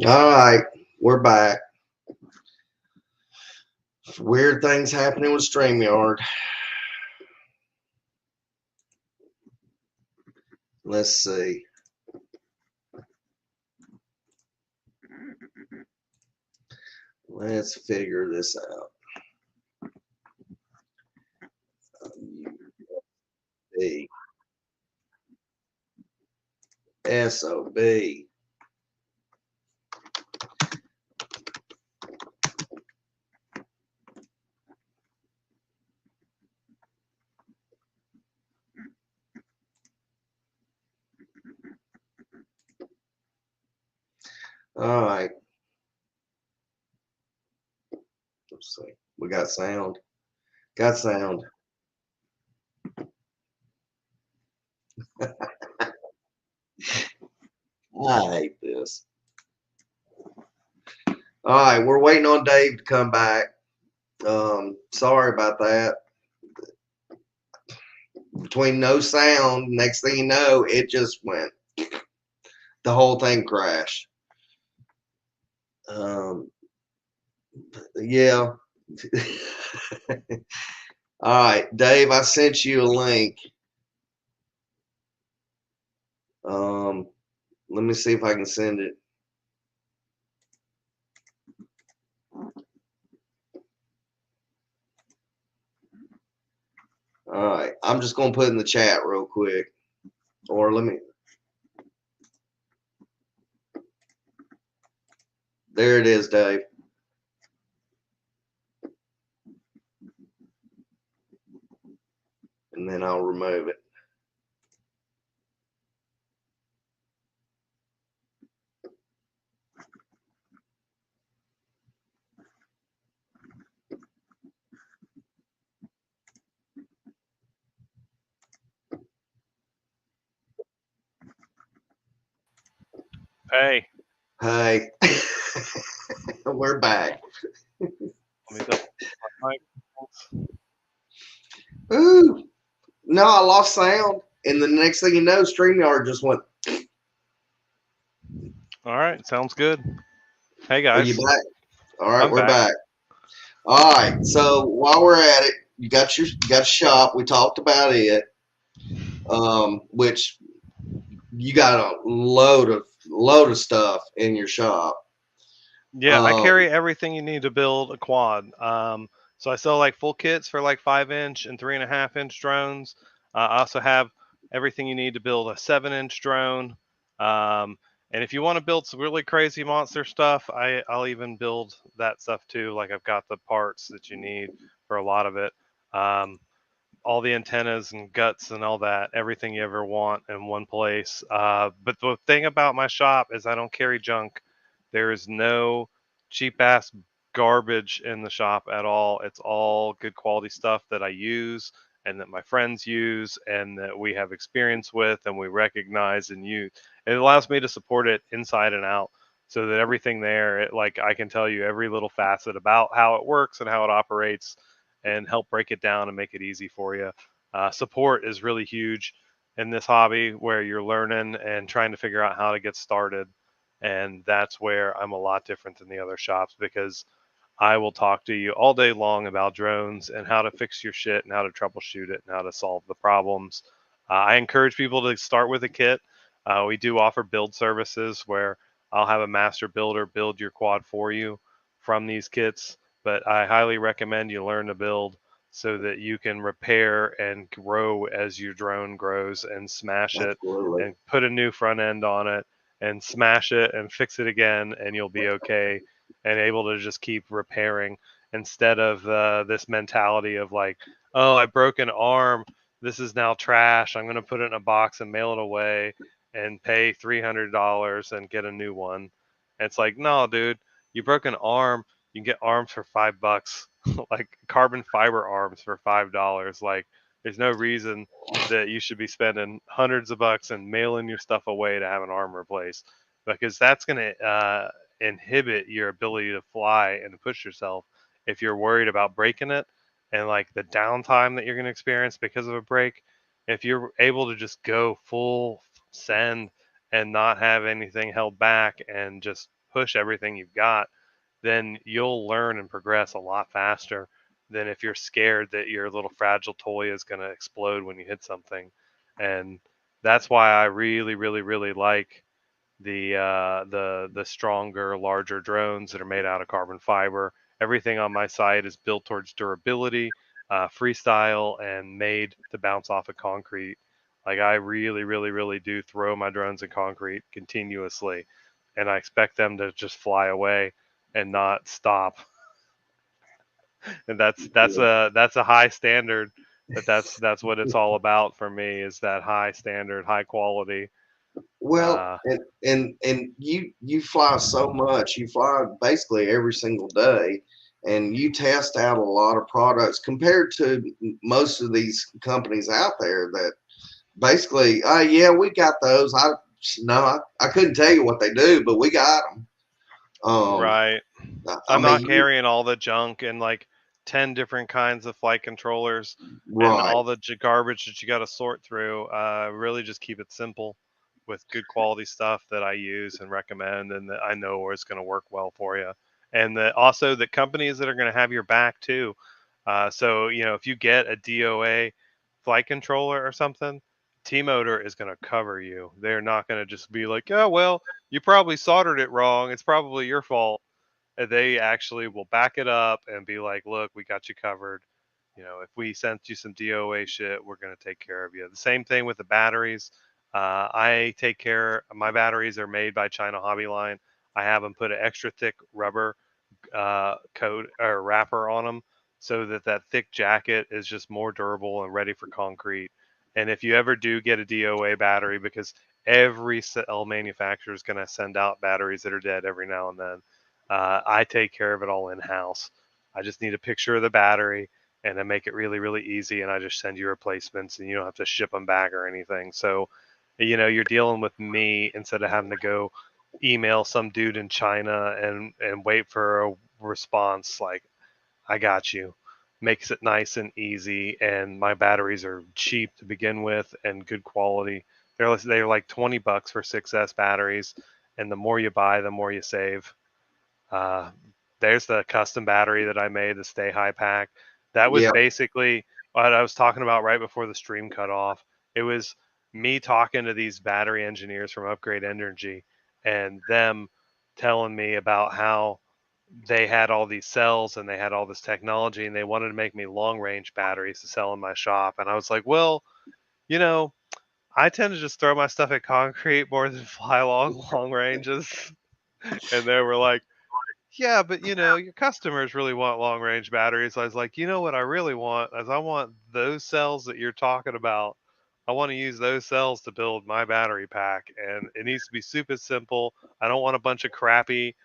All right, we're back. Weird things happening with StreamYard. Let's see. Let's figure this out. B SOB. All right. Let's see. We got sound. Got sound. I hate this. All right, we're waiting on Dave to come back. Sorry about that. Between no sound, next thing you know, it just went. The whole thing crashed. Yeah. All right, Dave, I sent you a link. Let me see if I can send it. All right, I'm just gonna put it in the chat real quick, or let me. There it is, Dave. And then I'll remove it. Hey. Hey, we're back. Let me double my mic. Ooh, no, I lost sound, and the next thing you know, StreamYard just went. All right, sounds good. Hey Are you guys, back? All right, I'm we're back. back. All right, so while we're at it, you got your shop. We talked about it, which you got a load of stuff in your shop. Yeah, I Um, carry everything you need to build a quad. So I sell like full kits for like 5 inch and 3.5 inch drones. I also have everything you need to build a 7 inch drone. Um, and if you want to build some really crazy monster stuff, I'll even build that stuff too. Like I've got the parts that you need for a lot of it. Um, all the antennas and guts and all that, everything you ever want in one place. But the thing about my shop is I don't carry junk. There is no cheap ass garbage in the shop at all. It's all good quality stuff that I use and that my friends use and that we have experience with and we recognize and use. It allows me to support it inside and out so that everything there, like I can tell you every little facet about how it works and how it operates and help break it down and make it easy for you. Support is really huge in this hobby where you're learning and trying to figure out how to get started. And that's where I'm a lot different than the other shops because I will talk to you all day long about drones and how to fix your shit and how to troubleshoot it and how to solve the problems. I encourage people to start with a kit. We do offer build services where I'll have a master builder build your quad for you from these kits, but I highly recommend you learn to build so that you can repair and grow as your drone grows and smash it absolutely. and put a new front end on it and smash it and fix it again and you'll be okay and able to just keep repairing instead of this mentality of like, oh, I broke an arm. This is now trash. I'm going to put it in a box and mail it away and pay $300 and get a new one. And it's like, no, dude, you broke an arm. You can get arms for $5, like carbon fiber arms for $5. Like, there's no reason that you should be spending hundreds of bucks and mailing your stuff away to have an arm replaced because that's going to inhibit your ability to fly and to push yourself if you're worried about breaking it and like the downtime that you're going to experience because of a break. If you're able to just go full send and not have anything held back and just push everything you've got, then you'll learn and progress a lot faster than if you're scared that your little fragile toy is going to explode when you hit something. And that's why I really, really, really like the stronger, larger drones that are made out of carbon fiber. Everything on my site is built towards durability, freestyle, and made to bounce off of concrete. Like I really, really, really do throw my drones in concrete continuously, and I expect them to just fly away and not stop. And that's a high standard. But that's what it's all about for me, is that high standard, high quality. Well, Uh, and you fly so much. You fly basically every single day, and you test out a lot of products compared to most of these companies out there that basically, yeah, we got those. I couldn't tell you what they do, but we got them. right. I I'm not mean, carrying all the junk and like 10 different kinds of flight controllers and right? all the garbage that you got to sort through. Really just keep it simple with good quality stuff that I use and recommend and that I know where it's going to work well for you. And also the companies that are going to have your back too. So, if you get a DOA flight controller or something, T-Motor is going to cover you. They're not going to just be like, "Oh, well, you probably soldered it wrong. It's probably your fault." They actually will back it up and be like, "Look, we got you covered. If we sent you some DOA shit, we're going to take care of you." The same thing with the batteries. I take care. My batteries are made by China Hobby Line. I have them put an extra thick rubber coat or wrapper on them so that that thick jacket is just more durable and ready for concrete. And if you ever do get a DOA battery, because every cell manufacturer is going to send out batteries that are dead every now and then, I take care of it all in house. I just need a picture of the battery and I make it really, really easy. And I just send you replacements and you don't have to ship them back or anything. So, you're dealing with me instead of having to go email some dude in China and wait for a response. Like, I got you. Makes it nice and easy, and my batteries are cheap to begin with and good quality. They're like $20 for 6S batteries, and the more you buy, the more you save. Uh, there's the custom battery that I made, the Stay High Pack. That was Yeah, basically what I was talking about right before the stream cut off. It was me talking to these battery engineers from Upgrade Energy and them telling me about how they had all these cells and they had all this technology and they wanted to make me long range batteries to sell in my shop. And I was like, well, you know, I tend to just throw my stuff at concrete more than fly long ranges. And they were like, yeah, but your customers really want long range batteries. I was like, what I really want is I want those cells that you're talking about. I want to use those cells to build my battery pack, and it needs to be super simple. I don't want a bunch of crappy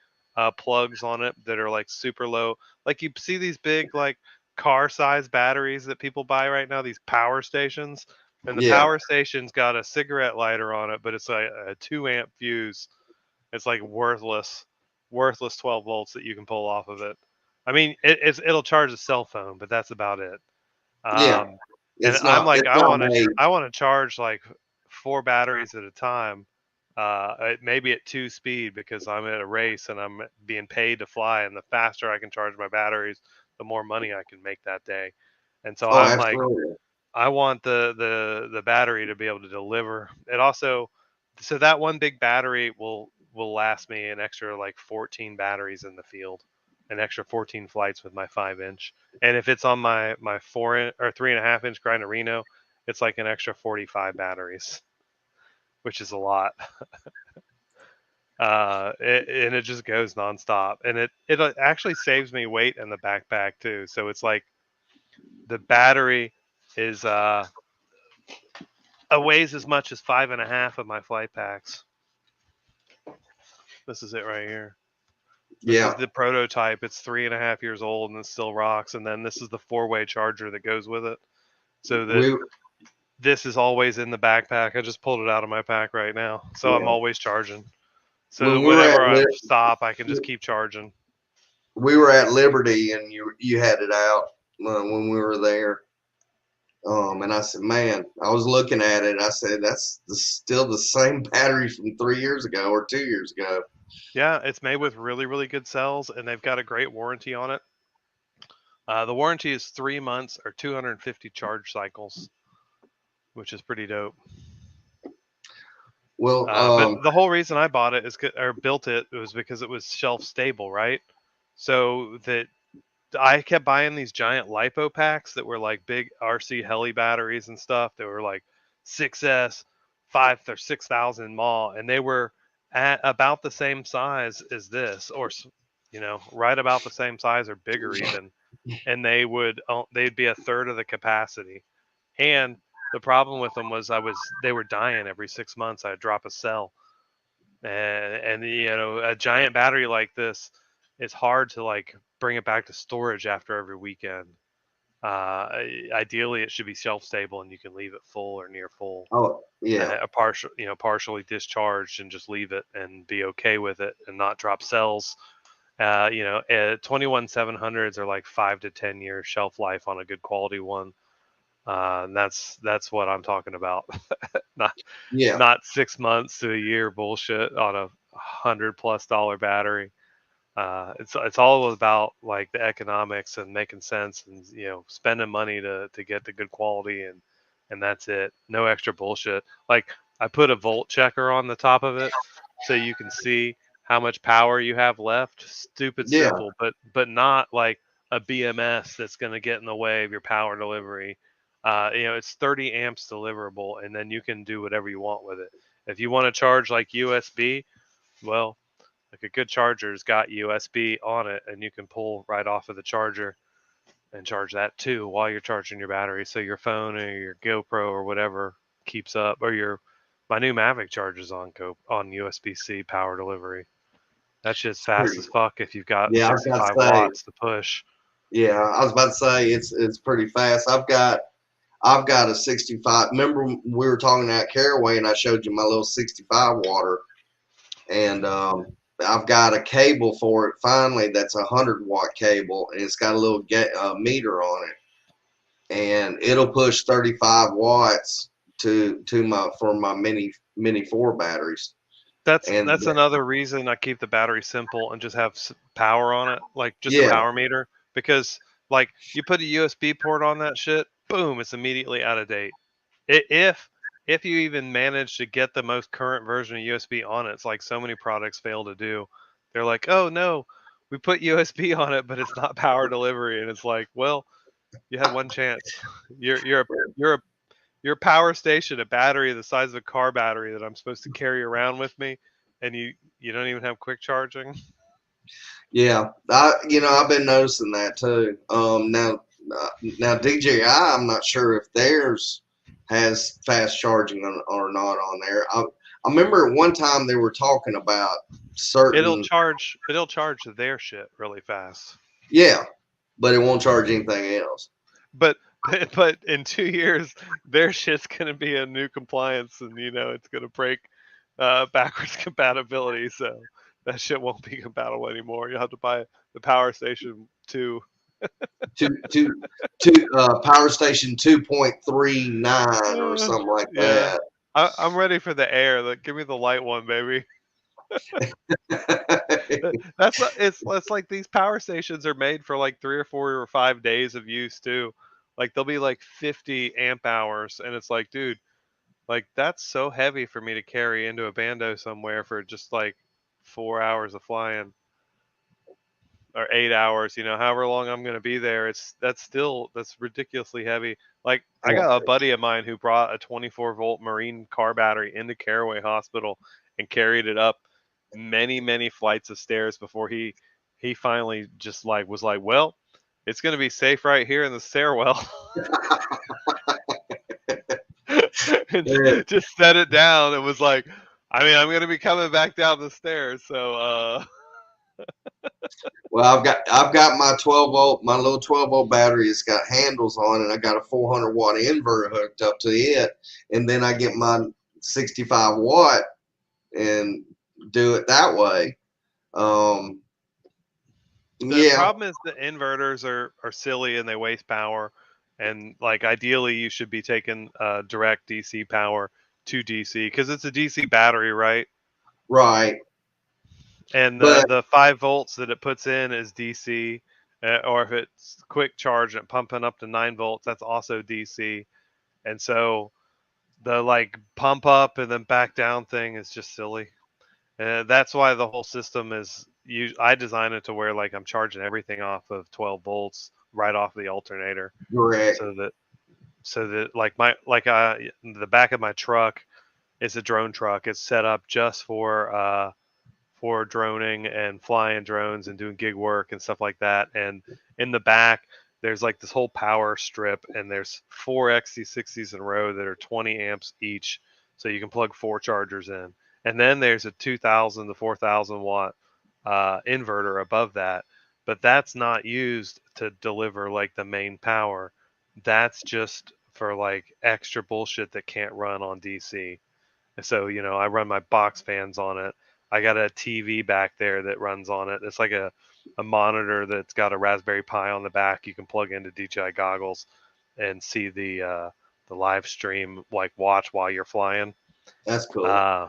plugs on it that are like super low. Like you see these big like car size batteries that people buy right now, these power stations, and the yeah, power station's got a cigarette lighter on it, but it's a 2 amp fuse. It's like worthless 12 volts that you can pull off of it. I mean, it'll charge a cell phone, but that's about it. yeah. And I'm like, It's not made. I want to charge like 4 batteries at a time, maybe at 2 speed because I'm at a race and I'm being paid to fly. And the faster I can charge my batteries, the more money I can make that day. And so Oh, I'm like, absolutely. I want the battery to be able to deliver. It also, so that one big battery will last me an extra like 14 batteries in the field, an extra 14 flights with my 5 inch. And if it's on my 3.5 inch grinder Reno, it's like an extra 45 batteries, which is a lot. And it just goes nonstop, and it actually saves me weight in the backpack too. So it's like the battery is weighs as much as 5.5 of my flight packs. This is it right here. This is Yeah, the prototype. It's 3.5 years old and it still rocks. And then this is the 4-way charger that goes with it. So that we this is always in the backpack. I just pulled it out of my pack right now. So I'm yeah. always charging. So When that we were whenever I stop, I can just keep charging. we were at Liberty, and you had it out when we were there. And I said, man, I was looking at it. I said, that's still the same battery from 3 years ago or 2 years ago. Yeah, it's made with really, really good cells, and they've got a great warranty on it. The warranty is 3 months or 250 charge cycles, which is pretty dope. Well, But the whole reason I bought it or built it was because it was shelf stable, right? So that I kept buying these giant lipo packs that were like big RC heli batteries and stuff. They were like 6S, 6,000 mAh, and they were at about the same size as this, or right about the same size or bigger even. And they'd be a third of the capacity. And the problem with them was they were dying every 6 months. I'd drop a cell, and a giant battery like this, it's hard to like bring it back to storage after every weekend. Ideally, it should be shelf stable and you can leave it full or near full, oh yeah, partially discharged, and just leave it and be okay with it and not drop cells. 21 700s are like 5 to 10 years shelf life on a good quality one. And that's what I'm talking about. not yeah, not 6 months to a year bullshit on a $100+ battery. It's all about like the economics and making sense, and spending money to get the good quality, and that's it. No extra bullshit. Like, I put a volt checker on the top of it so you can see how much power you have left. Stupid yeah. simple, but not like a BMS that's going to get in the way of your power delivery. It's 30 amps deliverable, and then you can do whatever you want with it. If you want to charge like USB, well, like a good charger's got USB on it, and you can pull right off of the charger and charge that too while you're charging your battery. So your phone or your GoPro or whatever keeps up, or my new Mavic charges on USB-C power delivery. That shit's It's fast pretty. as fuck if you've got Yeah, I was about 65 to say. watts to push. Yeah, I was about to say it's pretty fast. I've got a 65. Remember we were talking at Caraway and I showed you my little 65 water, and I've got a cable for it finally that's a 100-watt cable, and it's got a little meter on it, and it'll push 35 watts to my for my mini 4 batteries. And That's another reason I keep the battery simple and just have power on it, like just a yeah, power meter, because like you put a USB port on that shit, boom, it's immediately out of date. If you even manage to get the most current version of USB on it, it's like so many products fail to do. They're like, "Oh no, we put USB on it, but it's not power delivery," and it's like, well, you had one chance. You're a your power station, a battery the size of a car battery that I'm supposed to carry around with me, and you don't even have quick charging. yeah. I've been noticing that too. Now DJI, I'm not sure if theirs has fast charging or not on there. I remember at one time they were talking about certain, It'll charge their shit really fast. yeah, but it won't charge anything else. But but in 2 years, their shit's gonna be a new compliance, and it's gonna break backwards compatibility. So that shit won't be compatible anymore. You'll have to buy the Power Station 2. Power Station 2.39 or something like Yeah, that. I'm ready for the Air. Give me the light one, baby. It's like these power stations are made for like 3 or 4 or 5 days of use too. Like they'll be like 50 amp hours, and it's like, dude, like that's so heavy for me to carry into a bando somewhere for just like 4 hours of flying, or 8 hours. However long I'm gonna be there. That's ridiculously heavy. Like, I got a buddy of mine who brought a 24-volt marine car battery into Caraway Hospital and carried it up many, many flights of stairs before he finally just like was like, well, it's gonna be safe right here in the stairwell. And Yeah. just set it down. It was like, I mean, I'm gonna be coming back down the stairs, so Well, I've got my little 12-volt battery. It's got handles on it. I got a 400-watt inverter hooked up to it, and then I get my 65-watt and do it that way. Um, the yeah, problem is the inverters are silly and they waste power. And like ideally, you should be taking direct DC power to DC because it's a DC battery, right? right. And But the 5 volts that it puts in is DC, or if it's quick charge and pumping up to 9 volts, that's also DC. And so the like pump up and then back down thing is just silly. That's why the whole system is. I design it to where like I'm charging everything off of 12 volts right off the alternator, correct. so that like my like the back of my truck is a drone truck. It's set up just for droning and flying drones and doing gig work and stuff like that. And in the back, there's like this whole power strip, and there's 4 XC60s in a row that are 20 amps each, so you can plug 4 chargers in. And then there's a 2,000 to 4,000 watt inverter above that, but that's not used to deliver like the main power. That's just for like extra bullshit that can't run on DC. So, I run my box fans on it. I got a TV back there that runs on it. It's like a monitor that's got a Raspberry Pi on the back. You can plug into DJI goggles and see the live stream, like watch while you're flying. That's cool. Uh,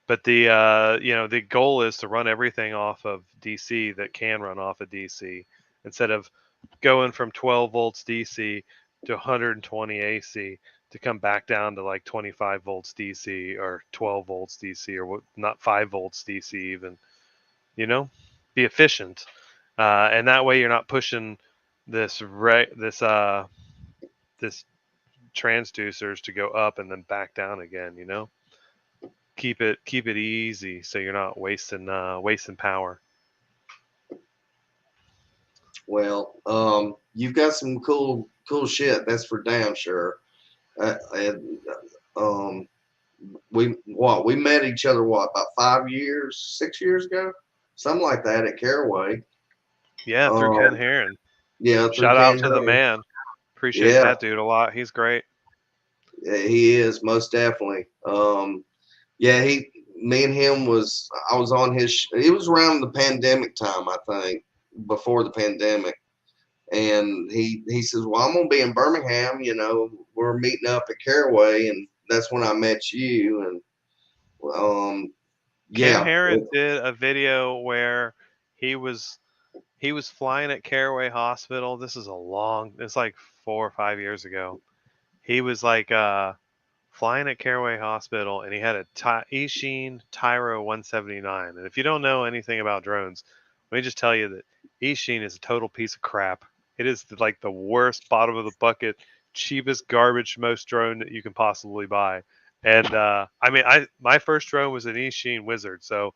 but the goal is to run everything off of DC that can run off of DC instead of going from 12 volts DC to 120 AC to come back down to like 25 volts DC or 12 volts DC or not 5 volts DC even. You know, be efficient, and that way you're not pushing this this transducers to go up and then back down again. Keep it easy so you're not wasting power. Well, you've got some cool shit. That's for damn sure. And we met each other about 5 years, 6 years ago, something like that at Caraway. Yeah, through Ken Um, Heron. yeah, through Shout out Ken to the Honey. man. Appreciate Yeah, that dude a lot. He's great. he is most definitely. Yeah, me and him I was on his. It was around the pandemic time, I think, before the pandemic, and he says, "Well, I'm gonna be in Birmingham. We're meeting up at Caraway, and that's when I met you." And Ken yeah, Heron did a video where he was he was flying at Caraway Hospital. It's like 4 or 5 years ago. He was like flying at Caraway Hospital, and he had a Eachine Tyro 179. And if you don't know anything about drones, let me just tell you that Eachine is a total piece of crap. It is like the worst, bottom of the bucket, cheapest garbage most drone that you can possibly buy. And I mean, I my first drone was an Eachine Wizard, so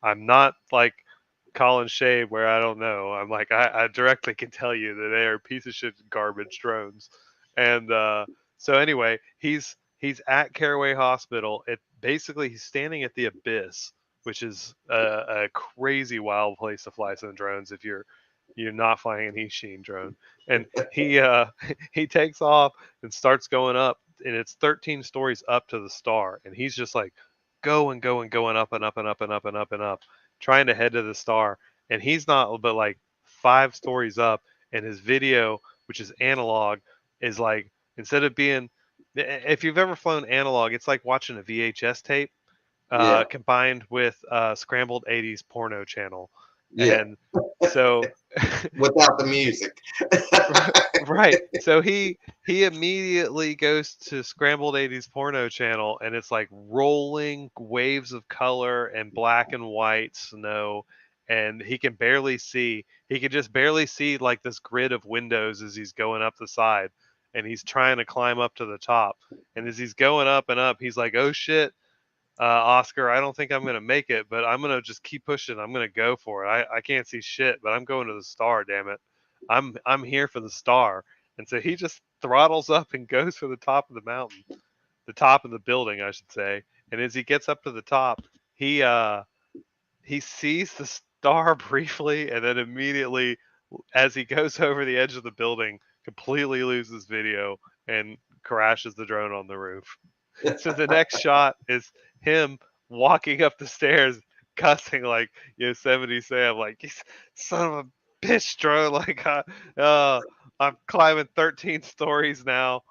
I'm not like calling shade where I don't know. I'm like I directly can tell you that they are piece of shit garbage drones. And so anyway, he's at Caraway Hospital. He's standing at the Abyss, which is a crazy wild place to fly some drones if you're not flying an Eachine drone. And he he takes off and starts going up, and it's 13 stories up to the star, and he's just like going up and up and up and up and up and up, trying to head to the star. And he's not but like 5 stories up, and his video, which is analog, is like instead of being if you've ever flown analog, it's like watching a VHS tape yeah, combined with scrambled 80s porno channel. yeah. And so Without the music. right. So he immediately goes to scrambled 80s porno channel, and it's like rolling waves of color and black and white snow, and he can just barely see like this grid of windows as he's going up the side, and he's trying to climb up to the top. And as he's going up and up, he's like, "Oh shit, Oscar, I don't think I'm gonna make it, but I'm gonna just keep pushing. I'm gonna go for it. I can't see shit, but I'm going to the star. Damn it, I'm here for the star." And so he just throttles up and goes for the top of the mountain, the top of the building, I should say. And as he gets up to the top, he uh he sees the star briefly, and then immediately, as he goes over the edge of the building, completely loses video and crashes the drone on the roof. So the next shot is him walking up the stairs, cussing like Yosemite Sam, like "You son of a bitch, drone!" Like, I'm climbing 13 stories now,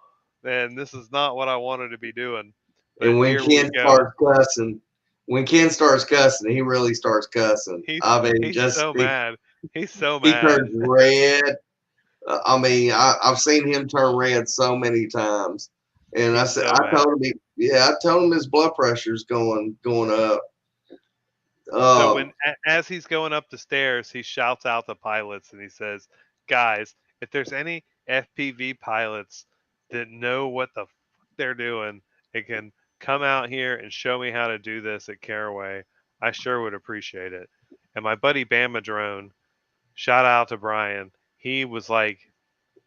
and this is not what I wanted to be doing. But And when here we Ken go. starts cussing, when Ken starts cussing, he really starts cussing. I mean, He's just so mad. He's so he mad. turns red. I mean, I've seen him turn red so many times, and He's so I mad. told him, I told him his blood pressure's going up. So as he's going up the stairs, he shouts out the pilots and he says, "Guys, if there's any FPV pilots that know what the fuck they're doing and can come out here and show me how to do this at Caraway, I sure would appreciate it." And my buddy Bama Drone, shout out to Brian, he was like,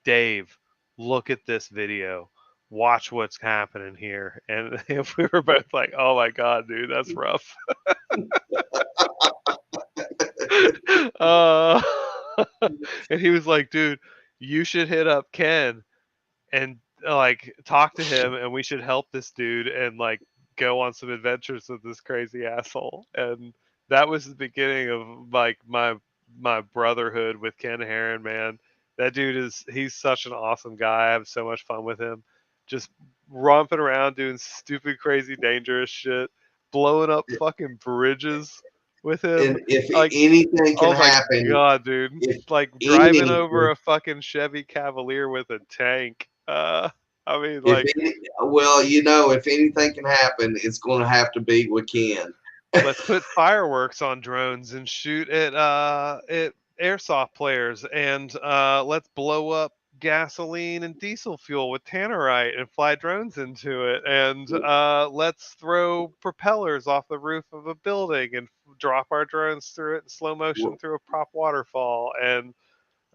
"Dave, look at this video. Watch what's happening here." And we were both like, "Oh my god, dude, that's rough." uh, and he was like, "Dude, you should hit up Ken and like talk to him, and we should help this dude and like go on some adventures with this crazy asshole." And that was the beginning of like my brotherhood with Ken Heron, man. That dude he's such an awesome guy. I have so much fun with him. Just romping around doing stupid, crazy, dangerous shit, blowing up fucking bridges with him. And if Like, anything can oh my happen, god, dude! if Like driving any, over a fucking Chevy Cavalier with a tank. I mean, if like, any, well, you know, if anything can happen, it's going to have to be with Ken. let's put fireworks on drones and shoot at airsoft players, and let's blow up gasoline and diesel fuel with tannerite and fly drones into it, and let's throw propellers off the roof of a building and drop our drones through it in slow motion through a prop waterfall, and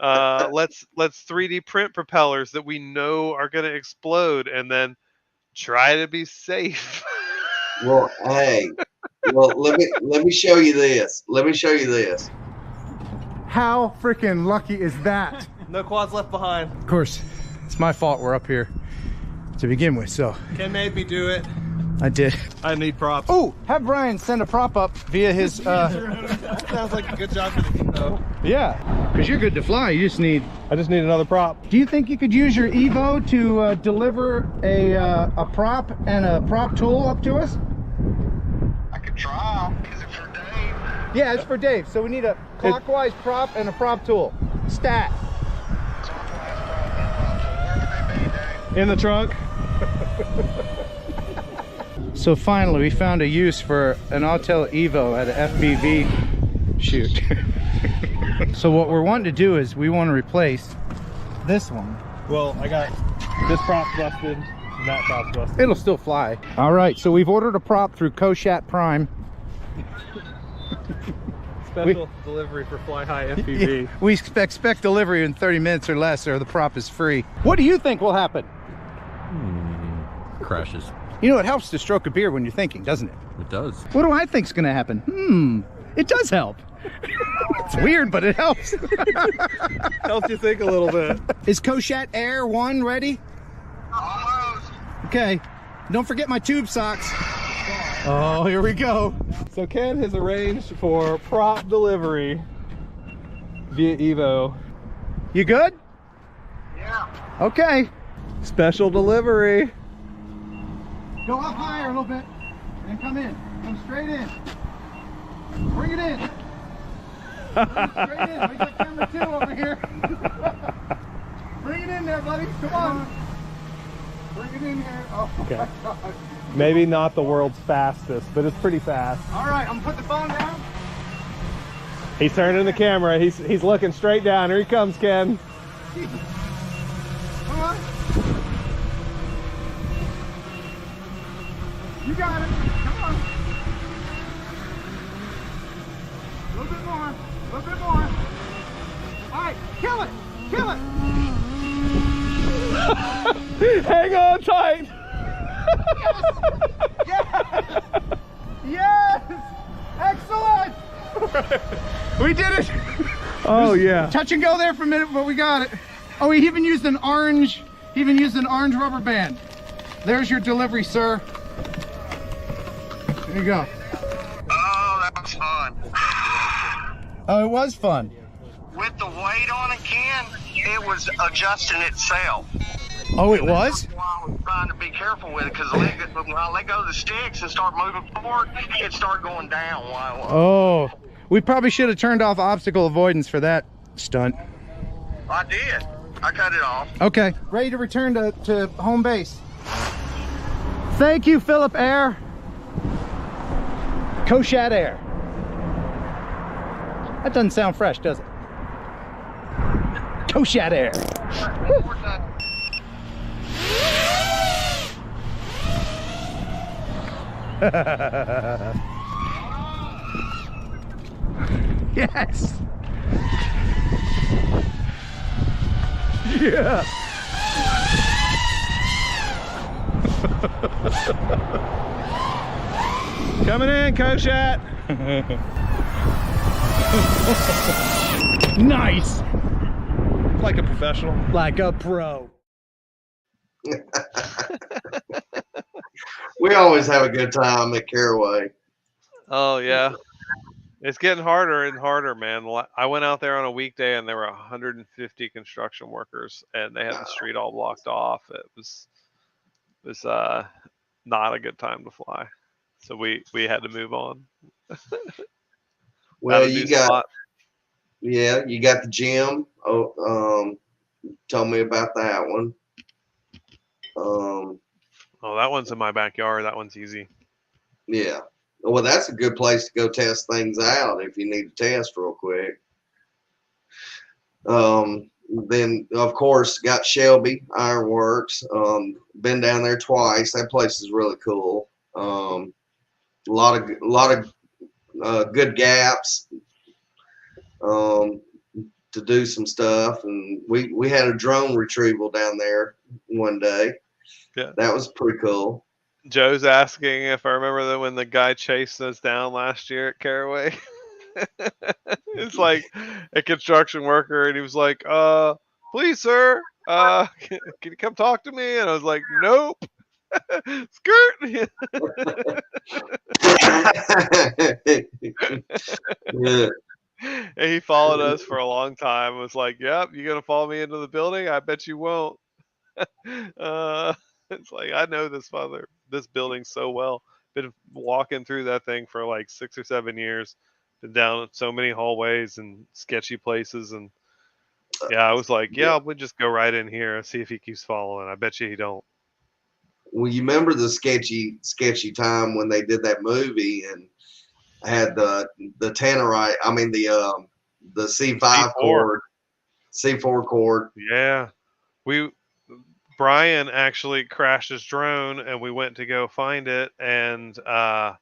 let's 3D print propellers that we know are going to explode, and then try to be safe. Well, hey, well, let me show you this. Let me show you this. How freaking lucky is that? No quads left behind. Of course, it's my fault we're up here to begin with, so. Ken made me do it. I did. I need props. Oh, have Brian send a prop up via his, Sounds like a good job for the Evo. yeah, because you're good to fly, you just need. I just need another prop. Do you think you could use your Evo to deliver a prop and a prop tool up to us? I could try. Is it for Dave? Yeah, it's for Dave, so we need a clockwise prop and a prop tool. Stat. Where would they be, Dave? In the trunk. So finally, we found a use for an Autel Evo at an FPV shoot. So what we're wanting to do is we want to replace this one. Well, I got this prop busted and that prop's busted. It'll still fly. All right, so we've ordered a prop through Coshatt Prime. Special delivery for Fly High FPV. We expect delivery in 30 minutes or less, or the prop is free. What do you think will happen? Crashes. You know, it helps to stroke a beer when you're thinking, doesn't it? It does. What do I think's gonna happen? It does help. It's weird, but it helps. Helps you think a little bit. Is Coshatt Air 1 ready? Almost. Okay. Don't forget my tube socks. Oh, here we go. So Ken has arranged for prop delivery via Evo. You good? Yeah. Okay. Special delivery. Go up higher a little bit and come in. Come straight in. Bring it in. Bring it straight in. We got camera 2 over here. Bring it in there, buddy. Come on. Bring it in here. Oh, Okay. my God. Maybe not the world's fastest, but it's pretty fast. All right, I'm gonna put the phone down. He's turning the camera. He's looking straight down. Here he comes, Ken. Come on. You got it. Come on. A little bit more. A little bit more. All right, kill it. Kill it. Hang on tight. Yes. Yes. Excellent. We did it. Oh yeah. Touch and go there for a minute, but we got it. Oh, he even used an orange. He even used an orange rubber band. There's your delivery, sir. There you go. Oh, that was fun. Oh, it was fun. With the weight on it, Ken, it was adjusting itself. Oh, it And that's was? why I was trying to be careful with it, because when I let go of the sticks and start moving forward, it started going down. Oh, we probably should have turned off obstacle avoidance for that stunt. I did. I cut it off. Okay, ready to return to home base. Thank you, Philip Air. Coshatt Air. That doesn't sound fresh, does it? Coshatt Air. Yes. Yeah. Coming in, Coshatt. Nice. Like a professional. Like a pro. We always have a good time at Caraway. Oh yeah, it's getting harder and harder, man. I went out there on a weekday and there were 150 construction workers, and they had the street all blocked off. It was not a good time to fly, so we had to move on. Well, Found a new you got spot. you got the gym. Oh, tell me about that one. Oh, that one's in my backyard. That one's easy. Yeah. Well, that's a good place to go test things out if you need to test real quick. Then of course got Shelby Ironworks. Been down there twice. That place is really cool. A lot of good gaps to do some stuff, and we had a drone retrieval down there one day. Yeah. That was pretty cool. Joe's asking if I remember that when the guy chased us down last year at Caraway. It's like a construction worker, and he was like, please, sir, can you come talk to me? And I was like, nope. Skirt. Yeah. And he followed us for a long time. Was like, yep, you gonna follow me into the building? I bet you won't. It's like, I know this building so well. Been walking through that thing for like 6 or 7 years. Been down so many hallways and sketchy places, and yeah, I was like, yeah, we'll just go right in here and see if he keeps following. I bet you he don't. Well, you remember the sketchy time when they did that movie and had the tannerite. I mean the C5 C4. cord, C4 cord. Yeah, Brian actually crashed his drone, and we went to go find it, and I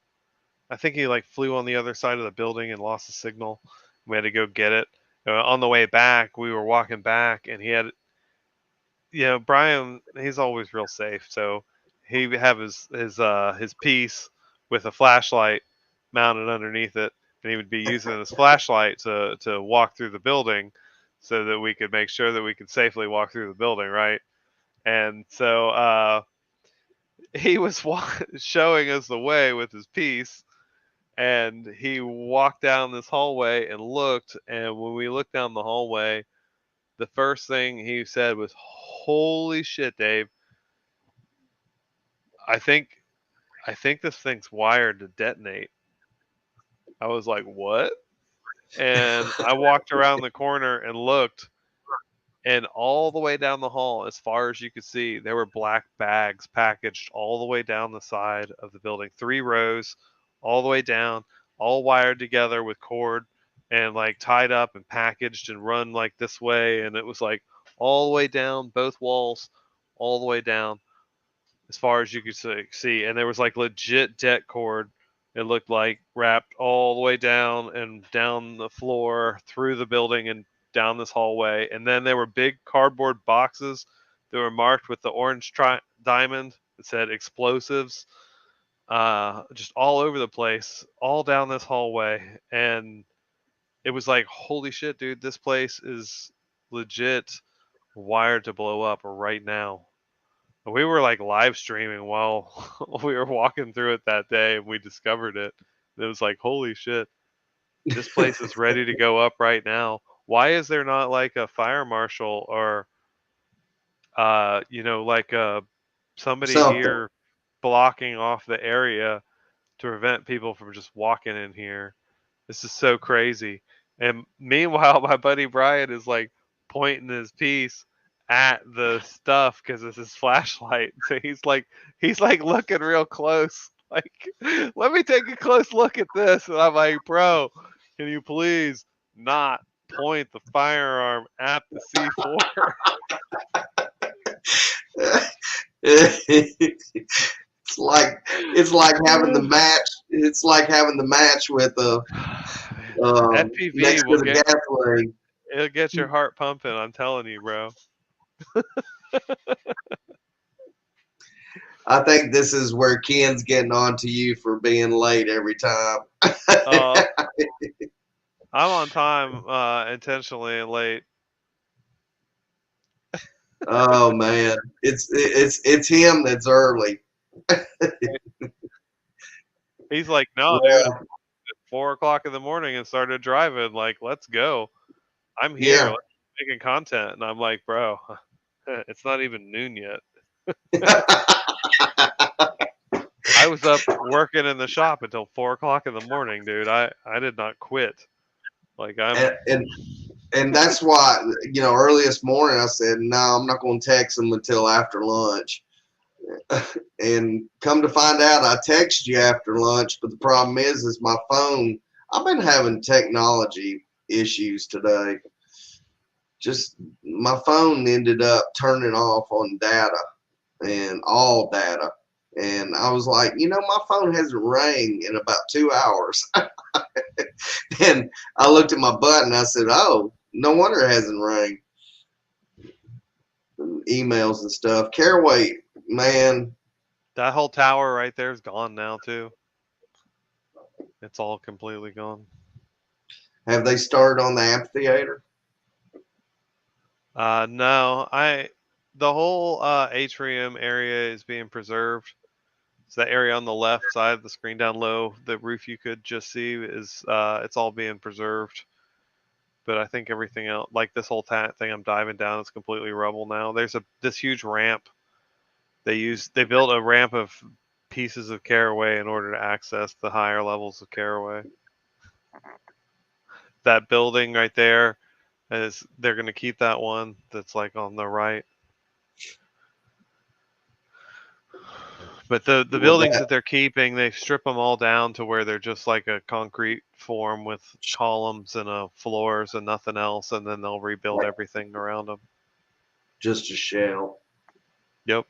think he like flew on the other side of the building and lost the signal. We had to go get it. On the way back, we were walking back, and he had, Brian, he's always real safe, so he would have his piece with a flashlight mounted underneath it, and he would be using his flashlight to walk through the building, so that we could make sure that we could safely walk through the building, right? And so he was showing us the way with his piece, and he walked down this hallway and looked, and when we looked down the hallway, the first thing he said was, holy shit, Dave, I think this thing's wired to detonate. I was like, what? And I walked around the corner and looked, and all the way down the hall, as far as you could see, there were black bags packaged all the way down the side of the building, 3 rows, all the way down, all wired together with cord and like tied up and packaged and run like this way. And it was like all the way down both walls, all the way down as far as you could see. And there was like legit det cord. It looked like wrapped all the way down and down the floor through the building and down this hallway. And then there were big cardboard boxes that were marked with the orange diamond that said explosives, just all over the place, all down this hallway. And it was like, holy shit, dude, this place is legit wired to blow up right now. We were like live streaming while we were walking through it that day, and we discovered it. It was like, holy shit, this place is ready to go up right now. Why is there not like a fire marshal or You know, like somebody Something. here blocking off the area to prevent people from just walking in here. This is so crazy. And meanwhile, my buddy Brian is like pointing his piece at the stuff because it's his flashlight. So he's like looking real close. Like, let me take a close look at this. And I'm like, bro, can you please not point the firearm at the C4? It's like having the match. It's like having the match with FPV next to will the get gasoline. it'll get your heart pumping. I'm telling you, bro. I think this is where Ken's getting on to you for being late every time. Uh, I'm on time, intentionally late. Oh man, it's him that's early. He's like, no, dude, Well, 4 o'clock in the morning and started driving. Like, let's go. I'm here. yeah. Let's making content. And I'm like, bro, it's not even noon yet. I was up working in the shop until 4 o'clock in the morning, dude. I did not quit. Like and that's why, early this morning I said, no, I'm not going to text him until after lunch. And come to find out, I texted you after lunch, but the problem is my phone. I've been having technology issues today. Just my phone ended up turning off on data and all data. And I was like, my phone hasn't rang in about 2 hours. And I looked at my button. I said, oh, no wonder it hasn't rang. Emails and stuff. Caraway, man. that whole tower right there is gone now too. It's all completely gone. Have they started on the amphitheater? No, the whole atrium area is being preserved. So that area on the left side of the screen down low, the roof you could just see is it's all being preserved. But I think everything else, like this whole thing I'm diving down, is completely rubble now. There's this huge ramp. They built a ramp of pieces of caraway in order to access the higher levels of caraway. That building right there they're going to keep that one that's like on the right. But the buildings that they're keeping, they strip them all down to where they're just like a concrete form with columns and floors and nothing else, and then they'll rebuild everything around them. Just a shell. Yep.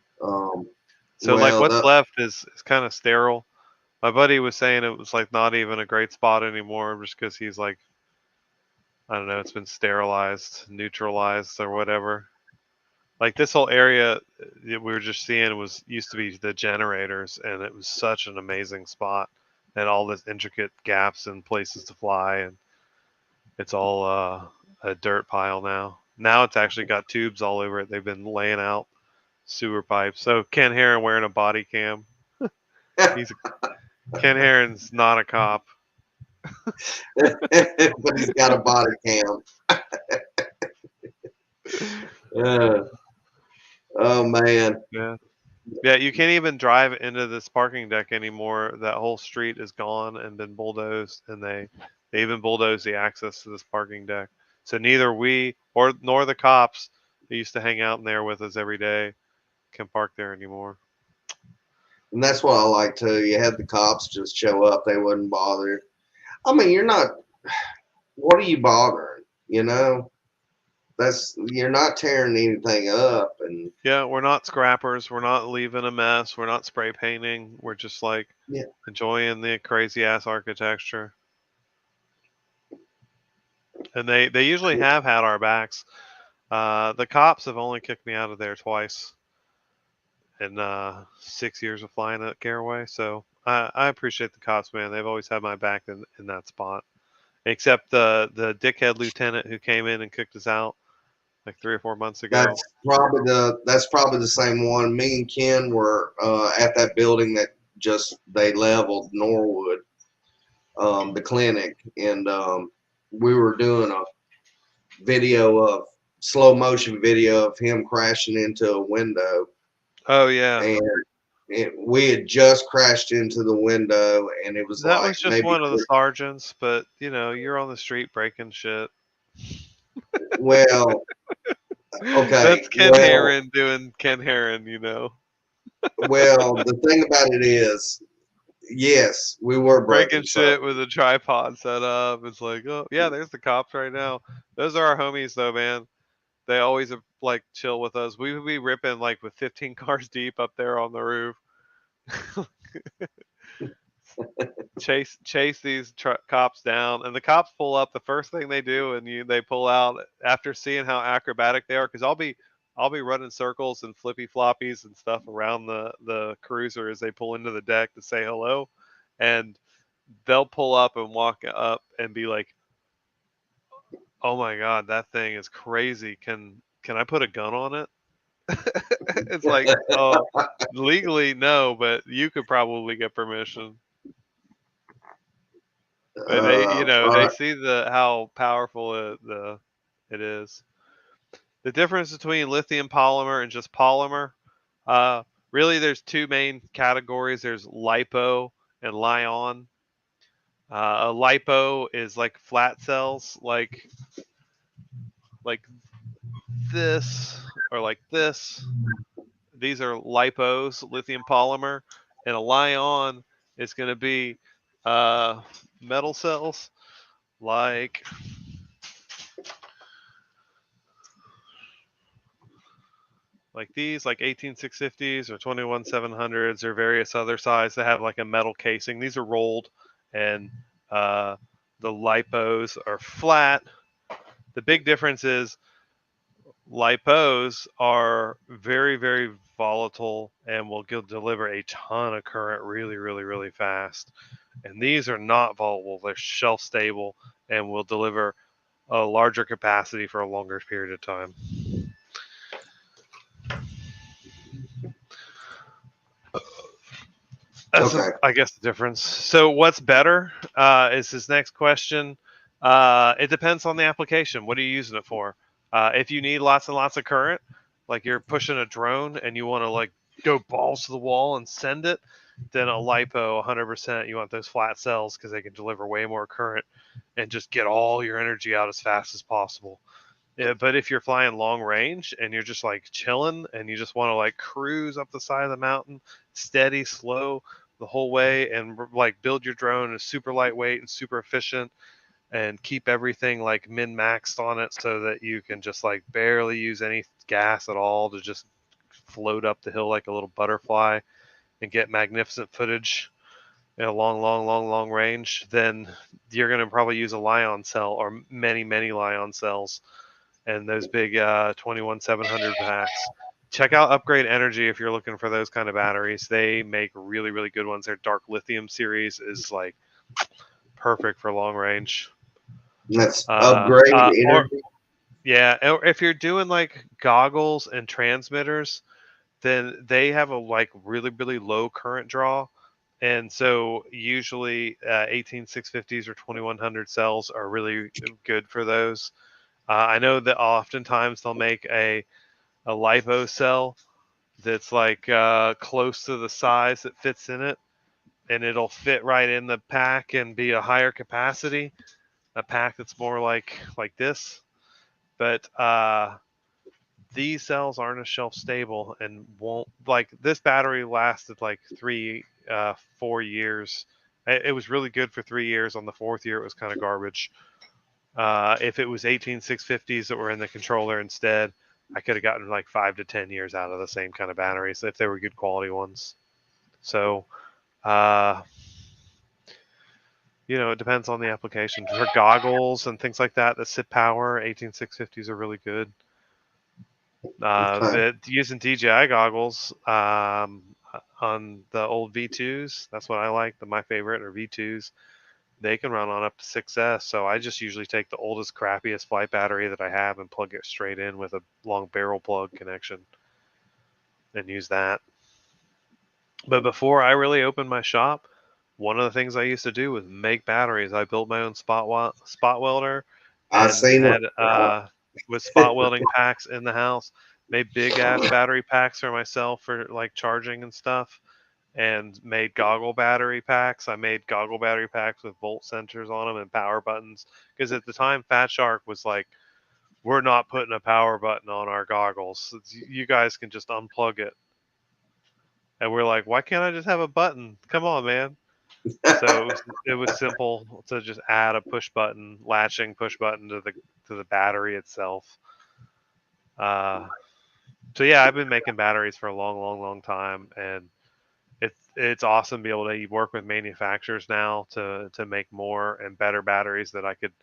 So like what's left is kind of sterile. My buddy was saying it was like not even a great spot anymore, just because he's like, I don't know, it's been sterilized, neutralized, or whatever. Like this whole area that we were just seeing used to be the generators, and it was such an amazing spot, and all this intricate gaps and places to fly, and it's all a dirt pile now. Now it's actually got tubes all over it. They've been laying out sewer pipes. So Ken Heron wearing a body cam. Ken Heron's not a cop. But he's got a body cam. Oh man. Yeah, you can't even drive into this parking deck anymore. That whole street is gone and been bulldozed, and they even bulldozed the access to this parking deck. So neither we nor the cops that used to hang out in there with us every day can park there anymore. And that's what I like too. You had the cops just show up; they wouldn't bother. I mean, you're not. What are you bothering? You're not tearing anything up, and yeah, we're not scrappers. We're not leaving a mess. We're not spray painting. We're just like enjoying the crazy ass architecture. And they usually have had our backs. The cops have only kicked me out of there twice in 6 years of flying at Caraway. So I appreciate the cops, man. They've always had my back in that spot. Except the dickhead lieutenant who came in and kicked us out like 3 or 4 months ago. that's probably the same one. Me and Ken were at that building that they leveled Norwood, the clinic, and we were doing a video of slow motion video of him crashing into a window, Oh yeah. and we had just crashed into the window, and it was That like was just maybe one of the sergeants, but you know, you're on the street breaking shit. well, okay, That's Ken Heron doing Ken Heron, you know. well. The thing about it is, yes, we were Breaking breaking stuff. shit with a tripod set up. It's like, oh yeah, there's the cops right now. Those are our homies though, man. They always like chill with us. We would be ripping like with 15 cars deep up there on the roof. chase these cops down, and the cops pull up. The first thing they do, and they pull out after seeing how acrobatic they are, because I'll be running circles and flippy floppies and stuff around the cruiser as they pull into the deck to say hello, and they'll pull up and walk up and be like, "Oh my god, that thing is crazy. Can I put a gun on it?" It's like, oh, legally no, but you could probably get permission. But they Right. see how powerful it is. The difference between lithium polymer and just polymer, uh, really, there's two main categories. There's lipo and Li-on. A lipo is like flat cells, like this or like this. These are lipos, lithium polymer, and a Li-on is going to be metal cells like these, like 18650s or 21700s or various other sizes that have like a metal casing. These are rolled, and uh, the lipos are flat. The big difference is lipos are very, very volatile and will deliver a ton of current really, really, really fast. And these are not volatile; they're shelf stable and will deliver a larger capacity for a longer period of time. That's, Okay. I guess, the difference. So, what's better is his next question. It depends on the application. What are you using it for? If you need lots and lots of current, like you're pushing a drone and you want to like go balls to the wall and send it, then a lipo 100%. You want those flat cells because they can deliver way more current and just get all your energy out as fast as possible. Yeah, but if you're flying long range and you're just like chilling and you just want to like cruise up the side of the mountain, steady, slow the whole way, and like build your drone as super lightweight and super efficient, and keep everything like min maxed on it so that you can just like barely use any gas at all to just float up the hill like a little butterfly and get magnificent footage in a long range, then you're going to probably use a Li-on cell or many Li-on cells and those big 21700 packs. Check out Upgrade Energy if you're looking for those kind of batteries. They make really good ones. Their dark lithium series is like perfect for long range. Let's upgrade Or energy. yeah, or if you're doing like goggles and transmitters, then they have a like really low current draw. And so usually 18650s or 2100 cells are really good for those. I know that oftentimes they'll make a lipo cell that's like close to the size that fits in it, and it'll fit right in the pack and be a higher capacity, a pack that's more like this. But these cells aren't as shelf stable and won't, like, this battery lasted like 4 years. It was really good for 3 years. On the fourth year, it was kind of garbage. If it was 18650s that were in the controller instead, I could have gotten like 5 to 10 years out of the same kind of batteries if they were good quality ones. So, it depends on the application. For goggles and things like that sit power, 18650s are really good. Okay. Using DJI goggles on the old V2s, that's what I like. My favorite are V2s. They can run on up to 6S, so I just usually take the oldest, crappiest flight battery that I have and plug it straight in with a long barrel plug connection and use that. But before I really opened my shop, one of the things I used to do was make batteries. I built my own spot welder I and seen had it. with spot welding packs in the house. Made big ass battery packs for myself for like charging and stuff, and made goggle battery packs. I made goggle battery packs with volt sensors on them and power buttons, because at the time Fat Shark was like, we're not putting a power button on our goggles. You guys can just unplug it. And we're like, why can't I just have a button? Come on, man. So it was simple to just add a push button, latching push button to the battery itself. Uh, so yeah, I've been making batteries for a long, long, long time, and it's awesome to be able to work with manufacturers now to make more and better batteries that I could,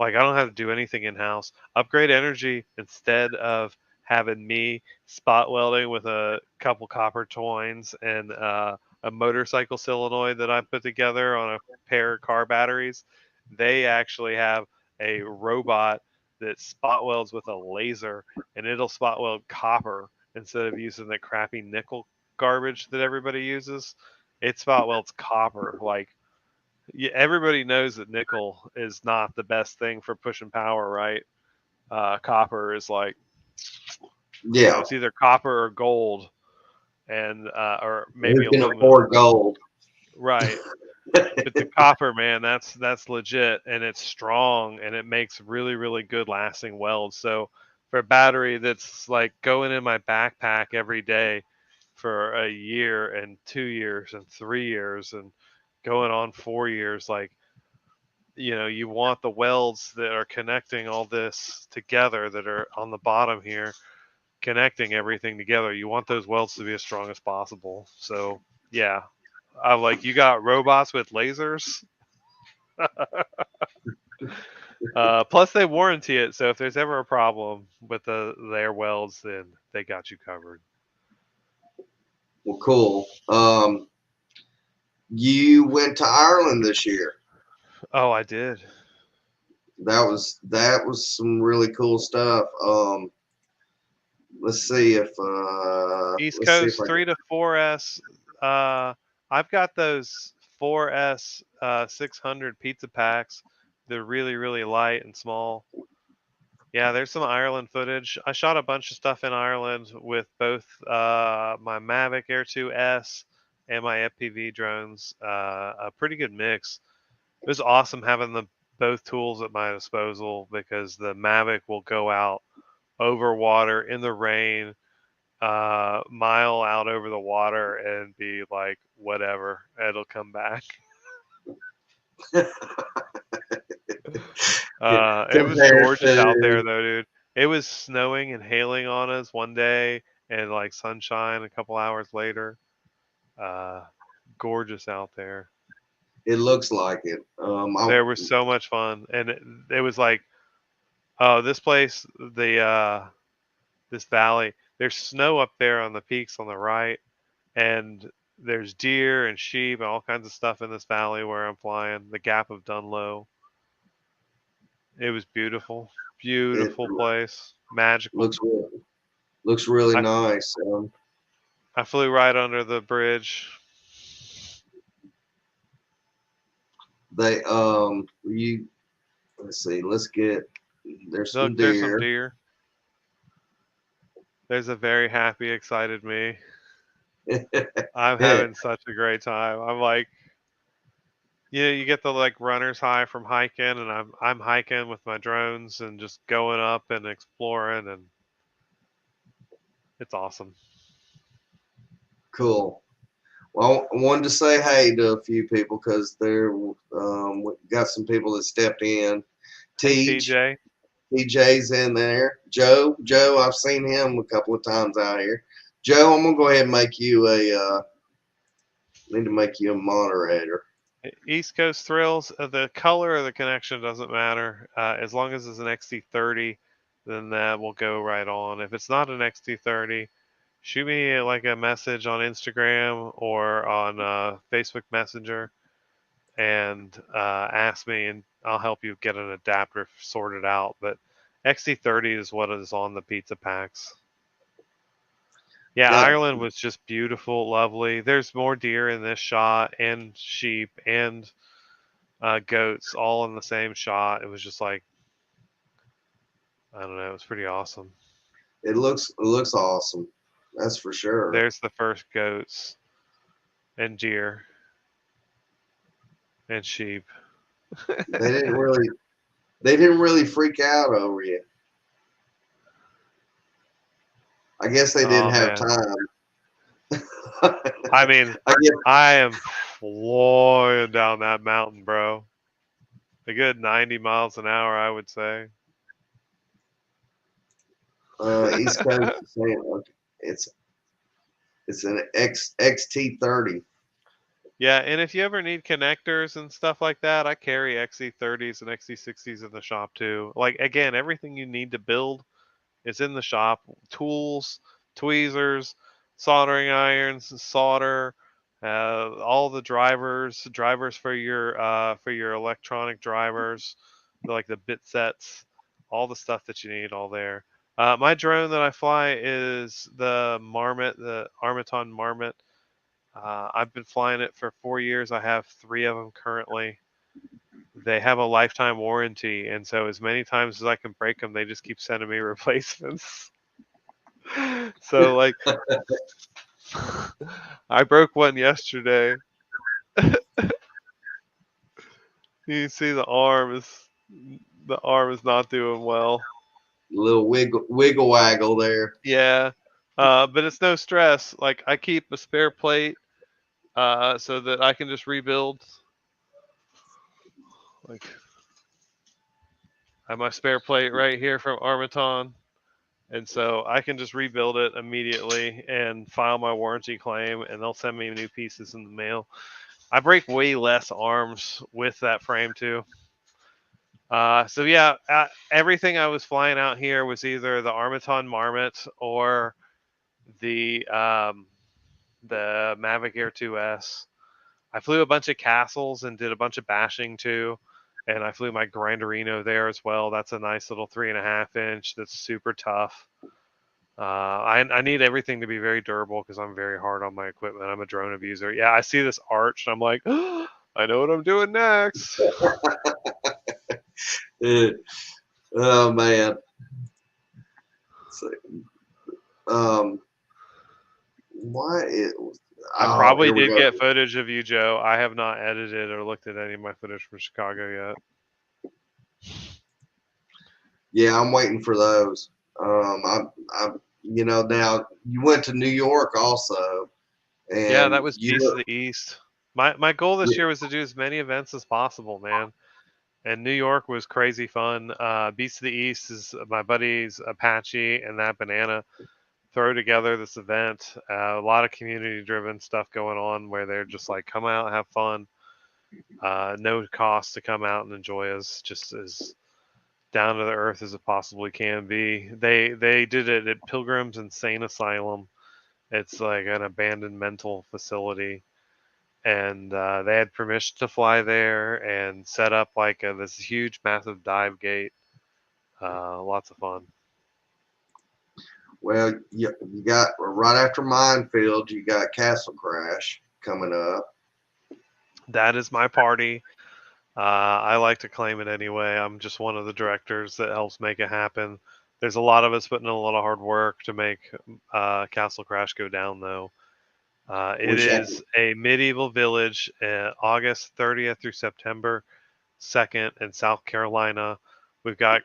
like, I don't have to do anything in house. Upgrade Energy, instead of having me spot welding with a couple copper twines and a motorcycle solenoid that I put together on a pair of car batteries, they actually have a robot that spot welds with a laser, and it'll spot weld copper instead of using the crappy nickel garbage that everybody uses. It spot welds copper. Like, yeah, everybody knows that nickel is not the best thing for pushing power, right? Copper is like, Yeah. it's either copper or gold, and or maybe Who can aluminum, afford gold? right? But the copper, man, that's legit, and it's strong, and it makes really, really good lasting welds. So for a battery that's like going in my backpack every day for a year and 2 years and 3 years and going on 4 years, like, you want the welds that are connecting all this together, that are on the bottom here, connecting everything together. You want those welds to be as strong as possible. So yeah, I like, you got robots with lasers. Plus they warranty it, so if there's ever a problem with their welds, then they got you covered. Well, cool. You went to Ireland this year. Oh, I did. That was some really cool stuff. Let's see if East let's see if Coast I can. 3 to 4S. I've got those 4S 600 pizza packs. They're really, really light and small. Yeah, there's some Ireland footage. I shot a bunch of stuff in Ireland with both my Mavic Air 2S and my FPV drones. A pretty good mix. It was awesome having the both tools at my disposal, because the Mavic will go out over water in the rain, mile out over the water, and be like, whatever, it'll come back. It was Compared gorgeous out there to though, dude. It was snowing and hailing on us one day, and like sunshine a couple hours later. Uh, Gorgeous out there. it looks like it. There was so much fun, and it was like, oh, this place, this valley. There's snow up there on the peaks on the right, and there's deer and sheep and all kinds of stuff in this valley where I'm flying. The Gap of Dunlow. It was beautiful, it beautiful place, magical. looks really, looks really I nice. I flew right under the bridge. They you let's see. Let's get there's some Look, there's some deer. deer. There's a very happy, excited me. I'm having such a great time. I'm like, you get the like runner's high from hiking, and I'm hiking with my drones and just going up and exploring, and it's awesome. Cool. Well, I wanted to say hey to a few people because we got some people that stepped in. Hey, Teach, TJ. TJ's in there. Joe, I've seen him a couple of times out here. Joe, I'm gonna go ahead and make you need to make you a moderator. East Coast Thrills. The color of the connection doesn't matter. As long as it's an XT30, then that will go right on. If it's not an XT30, shoot me like a message on Instagram or on Facebook Messenger, and ask me, and I'll help you get an adapter sorted out. But XT30 is what is on the pizza packs. Yeah, Got Ireland was just beautiful, lovely. There's more deer in this shot, and sheep, and goats, all in the same shot. It was just like, I don't know. It was pretty awesome. It looks awesome. That's for sure. There's the first goats and deer and sheep. They didn't really freak out over you. I guess they didn't Oh have man. time. I mean, I guess I am flying down that mountain, bro. A good 90 miles an hour, I would say. East Coast is saying okay, it's an XT30. Yeah, and if you ever need connectors and stuff like that, I carry XE30s and XE60s in the shop too. Like again, everything you need to build is in the shop. Tools, tweezers, soldering irons, solder, all the drivers for your electronic drivers, like the bit sets, all the stuff that you need, all there. My drone that I fly is the Marmot, the Armaton Marmot. I've been flying it for 4 years. I have three of them currently. They have a lifetime warranty, and so as many times as I can break them, they just keep sending me replacements. So like, I broke one yesterday. You can see the arm is not doing well. Little wiggle waggle there. Yeah, but it's no stress. Like I keep a spare plate, so that I can just rebuild. Like I have my spare plate right here from Armaton. And so I can just rebuild it immediately and file my warranty claim, and they'll send me new pieces in the mail. I break way less arms with that frame too. So yeah, everything I was flying out here was either the Armaton Marmot or the um, the Mavic Air 2S. I flew a bunch of castles and did a bunch of bashing too. And I flew my Grinderino there as well. That's a nice little 3.5 inch that's super tough. I need everything to be very durable because I'm very hard on my equipment. I'm a drone abuser. Yeah, I see this arch and I'm like, oh, I know what I'm doing next. Oh man. So, um, why it? I Oh, probably here we did go. get footage of you, Joe. I have not edited or looked at any of my footage from Chicago yet. Yeah, I'm waiting for those. Now you went to New York also, Yeah, that and was you Beast of look. the East. My goal this year was to do as many events as possible, man. And New York was crazy fun. Beast of the East is my buddies Apache and that banana throw together this event. A lot of community driven stuff going on where they're just like, come out, have fun. No cost to come out and enjoy us, just as down to the earth as it possibly can be. They did it at Pilgrims Insane Asylum. It's like an abandoned mental facility, and they had permission to fly there and set up like this huge, massive dive gate. Lots of fun. Well, you got right after Minefield, you got Castle Crash coming up. That is my party. I like to claim it anyway. I'm just one of the directors that helps make it happen. There's a lot of us putting in a lot of hard work to make Castle Crash go down, though. It Wish I is a medieval village, August 30th through September 2nd in South Carolina. We've got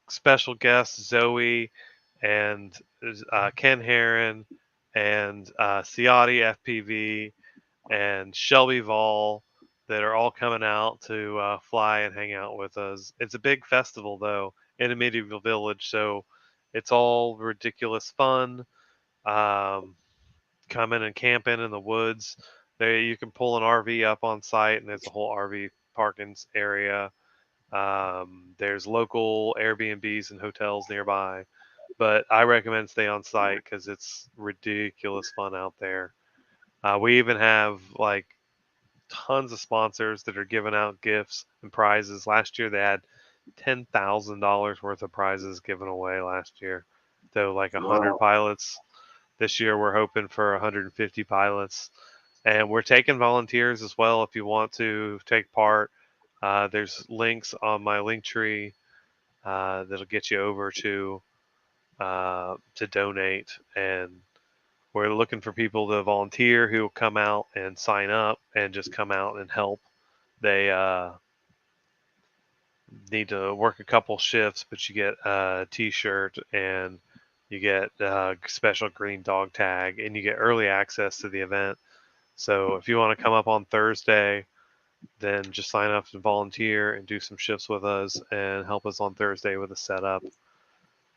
special guests Zoe and Ken Heron and Ciotti FPV and Shelby Vol that are all coming out to fly and hang out with us. It's a big festival though in a medieval village, so it's all ridiculous fun. Um, Coming and camping in the woods. There you can pull an RV up on site, and there's a whole RV parking area. There's local Airbnbs and hotels nearby, but I recommend stay on site because it's ridiculous fun out there. We even have like tons of sponsors that are giving out gifts and prizes. Last year they had $10,000 worth of prizes given away last year. So like 100 wow. pilots. This year we're hoping for 150 pilots, and we're taking volunteers as well if you want to take part. There's links on my link tree that'll get you over to donate. And we're looking for people to volunteer who will come out and sign up and just come out and help. They need to work a couple shifts, but you get a T-shirt and you get a special green dog tag, and you get early access to the event. So if you want to come up on Thursday, then just sign up and volunteer and do some shifts with us and help us on Thursday with the setup,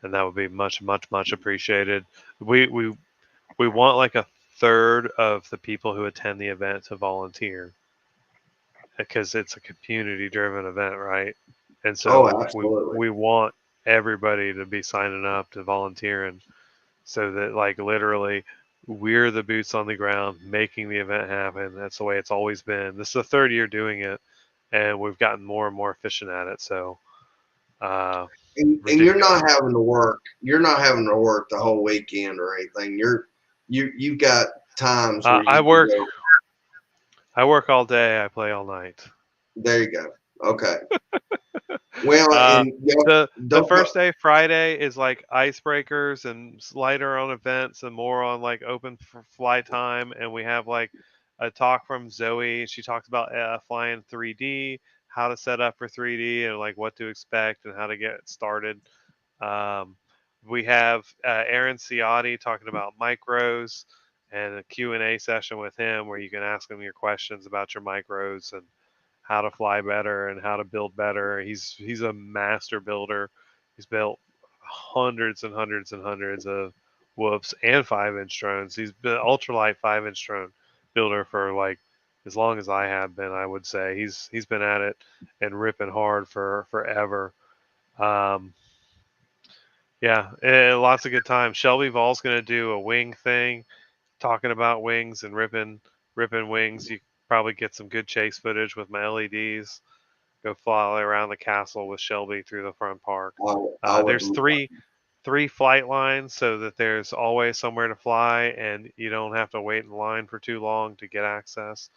and that would be much, much, much appreciated. We want like a third of the people who attend the event to volunteer because it's a community-driven event, right? And Oh, so absolutely. we want everybody to be signing up to volunteering, so that like literally we're the boots on the ground making the event happen. That's the way it's always been. This is the third year doing it, and we've gotten more and more efficient at it. So And you're ridiculous. not having to work. You're not having to work the whole weekend or anything. You've got times Uh, where I you can work go. I work all day. I play all night. There you go. Okay. Well, Uh, and y'all the don't. first day, Friday, is like icebreakers and lighter on events and more on like open fly time. And we have like a talk from Zoe. She talks about flying 3D, how to set up for 3D, and like what to expect and how to get started. Um, we have Aaron Ciotti talking about micros and a Q&A session with him where you can ask him your questions about your micros and how to fly better and how to build better. He's a master builder. He's built hundreds and hundreds and hundreds of whoops and 5-inch drones. He's been ultralight 5-inch drone builder for like as long as I have been. I would say he's been at it and ripping hard for forever. Um, yeah, lots of good times. Shelby Vall's going to do a wing thing, talking about wings and ripping wings. You probably get some good chase footage with my LEDs. Go fly around the castle with Shelby through the front park. I would. There's three flight lines so that there's always somewhere to fly and you don't have to wait in line for too long to get access.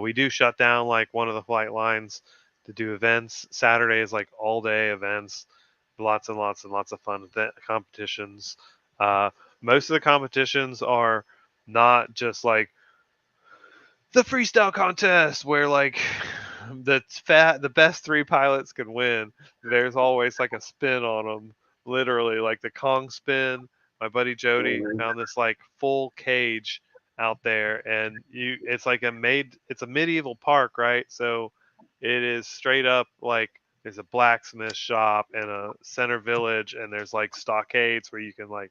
We do shut down like one of the flight lines to do events. Saturday is like all day events, lots and lots and lots of fun competitions. Uh, Most of the competitions are not just like the freestyle contest where like the best three pilots can win. There's always like a spin on them, literally like the Kong spin. My buddy Jody found this like full cage out there, and it's a medieval park, right? So it is straight up like there's a blacksmith shop and a center village, and there's like stockades where you can like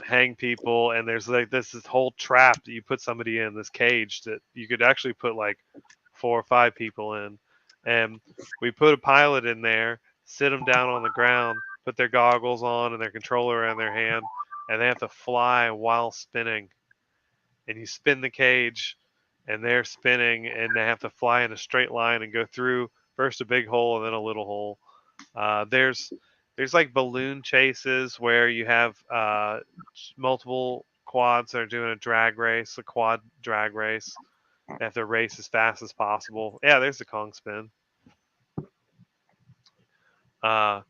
hang people, and there's like this whole trap that you put somebody in this cage that you could actually put like 4 or 5 people in. And we put a pilot in there, sit them down on the ground, put their goggles on and their controller in their hand, and they have to fly while spinning. And you spin the cage and they're spinning, and they have to fly in a straight line and go through first a big hole and then a little hole. There's like balloon chases where you have multiple quads that are doing a drag race, a quad drag race. They have to race as fast as possible. Yeah, there's the Kong spin. Uh,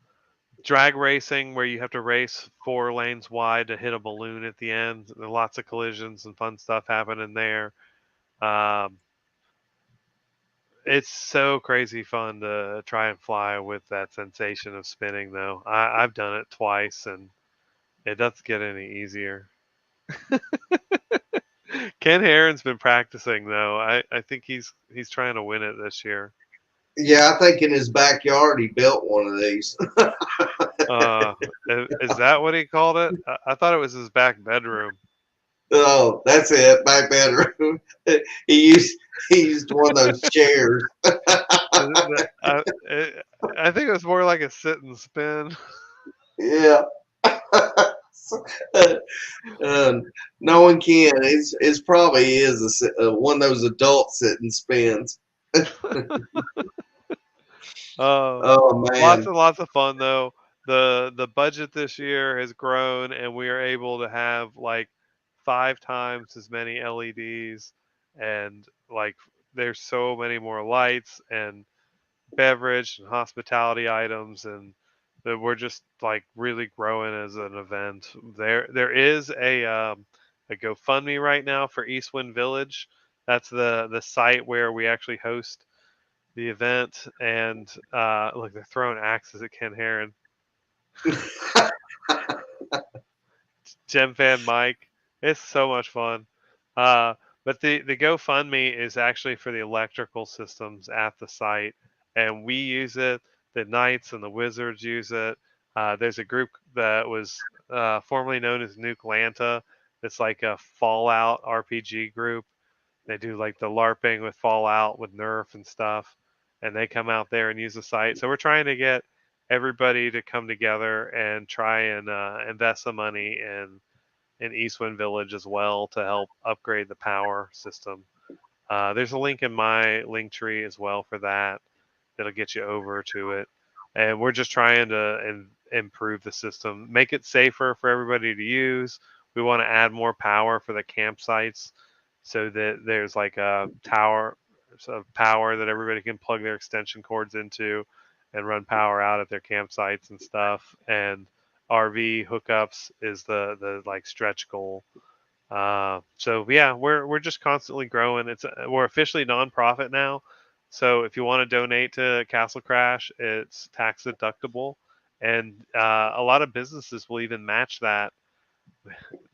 Drag racing where you have to race 4 lanes wide to hit a balloon at the end. There are lots of collisions and fun stuff happening there. Um, it's so crazy fun to try and fly with that sensation of spinning, though. I've done it twice, and it doesn't get any easier. Ken Herron's been practicing though. I think he's trying to win it this year. Yeah, I think in his backyard he built one of these. Uh, is that what he called it? I thought it was his back bedroom. Oh, that's it. Back bedroom. He used one of those chairs. I, I think it was more like a sit and spin. Yeah. No one can. It's probably is one of those adult sitting spins. Oh Lots man. and lots of fun though. The budget this year has grown, and we are able to have like 5 times as many LEDs, and like there's so many more lights and beverage and hospitality items, and that we're just like really growing as an event. There is a GoFundMe right now for Eastwind Village. That's the site where we actually host the event. And look, they're throwing axes at Ken Heron. Gem Fan Mike. It's so much fun. Uh, but the GoFundMe is actually for the electrical systems at the site, and we use it. The Knights and the Wizards use it. There's a group that was formerly known as Nuke Lanta. It's like a Fallout RPG group. They do like the LARPing with Fallout with Nerf and stuff, and they come out there and use the site. So we're trying to get everybody to come together and try and invest some money in Eastwind Village as well to help upgrade the power system. There's a link in my link tree as well for that. That'll get you over to it. And we're just trying to improve the system, make it safer for everybody to use. We want to add more power for the campsites so that there's like a tower of power that everybody can plug their extension cords into and run power out at their campsites and stuff. And RV hookups is the like stretch goal. So yeah, we're just constantly growing. We're officially nonprofit now. So if you want to donate to Castle Crash, it's tax deductible, and a lot of businesses will even match that.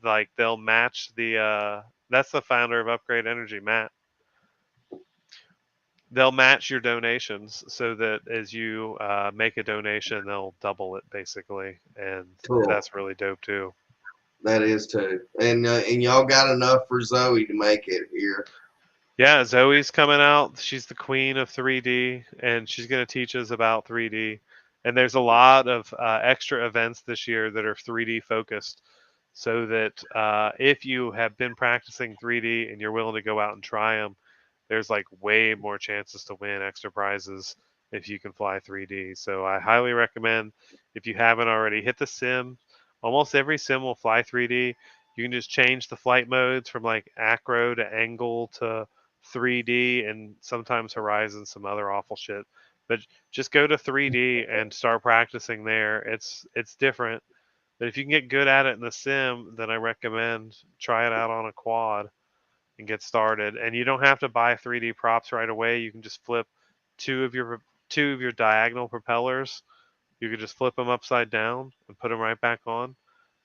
Like they'll match the. That's the founder of Upgrade Energy, Matt. They'll match your donations so that as you make a donation, they'll double it basically, and Cool. that's really dope too. That is too. And y'all got enough for Zoe to make it here. Yeah, Zoe's coming out. She's the queen of 3D, and she's going to teach us about 3D. And there's a lot of extra events this year that are 3D focused, so that if you have been practicing 3D and you're willing to go out and try them, there's like way more chances to win extra prizes if you can fly 3D. So I highly recommend, if you haven't already, hit the sim. Almost every sim will fly 3D. You can just change the flight modes from like acro to angle to 3D, and sometimes horizon, some other awful shit. But just go to 3D and start practicing there. It's different. But if you can get good at it in the sim, then I recommend try it out on a quad and get started. And you don't have to buy 3D props right away. You can just flip two of your diagonal propellers. You can just flip them upside down and put them right back on,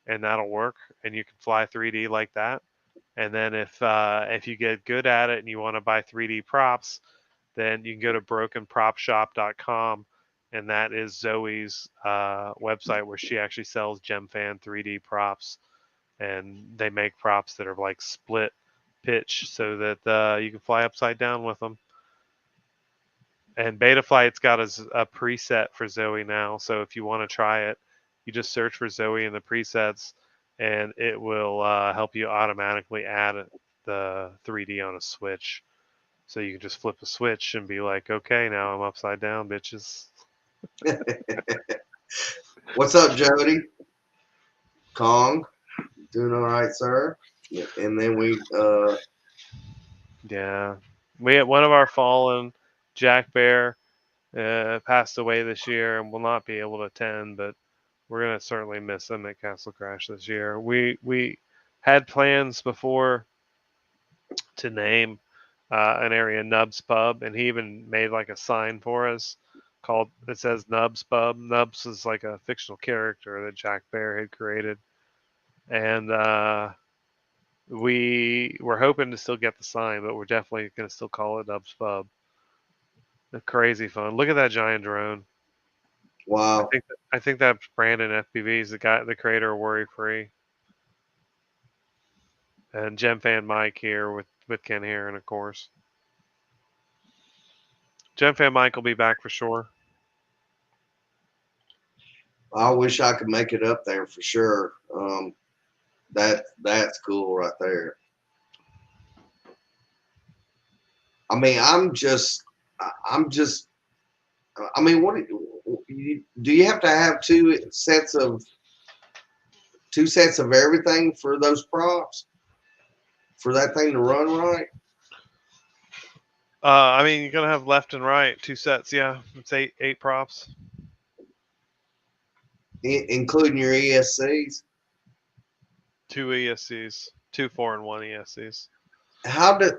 and that'll work. And you can fly 3D like that. And then if you get good at it and you want to buy 3D props, then you can go to brokenpropshop.com, and that is Zoe's website where she actually sells GemFan 3D props, and they make props that are like split pitch so that you can fly upside down with them. And Betaflight's got a preset for Zoe now, so if you want to try it, you just search for Zoe in the presets, and it will help you automatically add the 3D on a switch. So you can just flip a switch and be like, okay, now I'm upside down, bitches. What's up, Jody? Kong, doing all right, sir? Yeah, and then Yeah, we had one of our fallen, Jack Bear, passed away this year and will not be able to attend, but we're gonna certainly miss him at Castle Crash this year. We had plans before to name an area Nubs Pub, and he even made like a sign for us called that says Nubs Pub. Nubs is like a fictional character that Jack Bear had created, and we were hoping to still get the sign, but we're definitely gonna still call it Nubs Pub. Crazy fun. Look at that giant drone. wow. I think that Brandon FPV is the creator of Worry Free, and GemFan Mike here with Ken Heron, of course. GemFan Mike will be back for sure. I wish I could make it up there for sure. That's cool right there. I mean, I mean, do you have to have two sets of everything for those props for that thing to run right? I mean, you're gonna have left and right, two sets. Yeah, it's eight props. including your ESCs. 2 ESCs, 2 4-in-1 ESCs, How did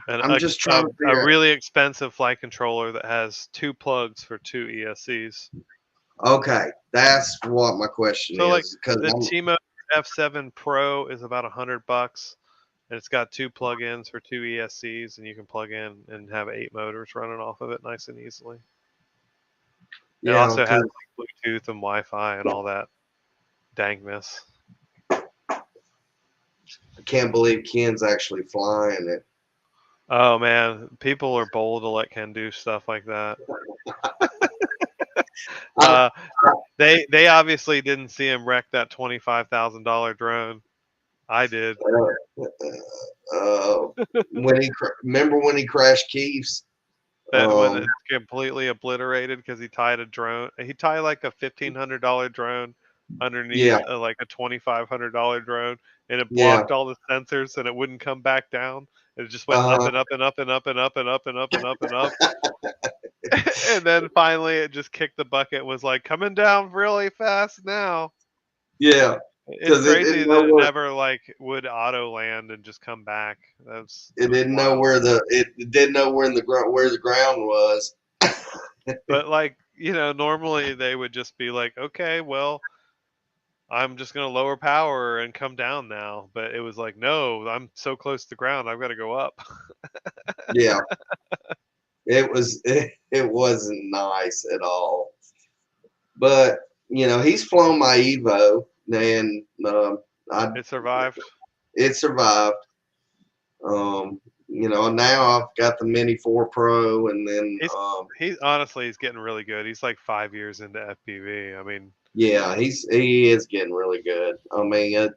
and I'm just trying to a figure out. really expensive flight controller that has 2 plugs for 2 ESCs. Okay, that's what my question So like is because the T-Mode F7 Pro is about $100, and it's got 2 plug-ins for 2 ESCs, and you can plug in and have 8 motors running off of it nice and easily. It yeah, also has because like, Bluetooth and Wi-Fi and all that dangness. I can't believe Ken's actually flying it. Oh man, people are bold to let Ken do stuff like that. I, Uh, they obviously didn't see him wreck that $25,000 drone. I did. when remember when he crashed Keith's? That when it's completely obliterated because he tied a drone. He tied like a $1,500 drone underneath Yeah, like a $2,500 drone, and it yeah, blocked all the sensors, and it wouldn't come back down. It just went up uh, and up and up and up and up and up and up and up and up. And then finally, it just kicked the bucket. And was like coming down really fast now. yeah, It's because it crazy didn't know that it where never like would auto land and just come back. it That was didn't know wild. where it didn't know where where the ground was. But like normally they would just be like, okay, well, I'm just gonna lower power and come down now. But it was like, no, I'm so close to the ground, I've got to go up. Yeah, it wasn't nice at all. But he's flown my Evo, and I It survived. it survived. Now I've got the Mini 4 Pro, and then He's honestly he's getting really good. He's like 5 years into FPV. I mean, yeah, he is getting really good. I mean,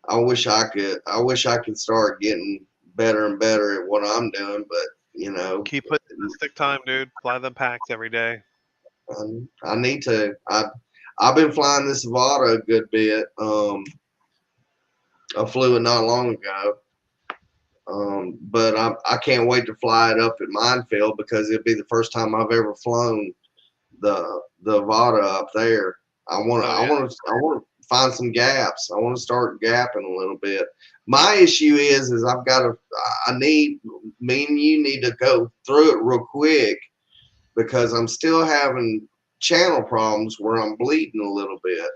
I wish I could start getting better and better at what I'm doing, but keep putting in the stick time, dude. Fly them packs every day. I need to. I've been flying this Avata a good bit. I flew it not long ago. But I can't wait to fly it up at Minefield because it'll be the first time I've ever flown the Avata up there. I want to Oh I yeah. want to I want to find some gaps. I want to start gapping a little bit. My issue is I've got to I need me and you need to go through it real quick because I'm still having channel problems where I'm bleeding a little bit.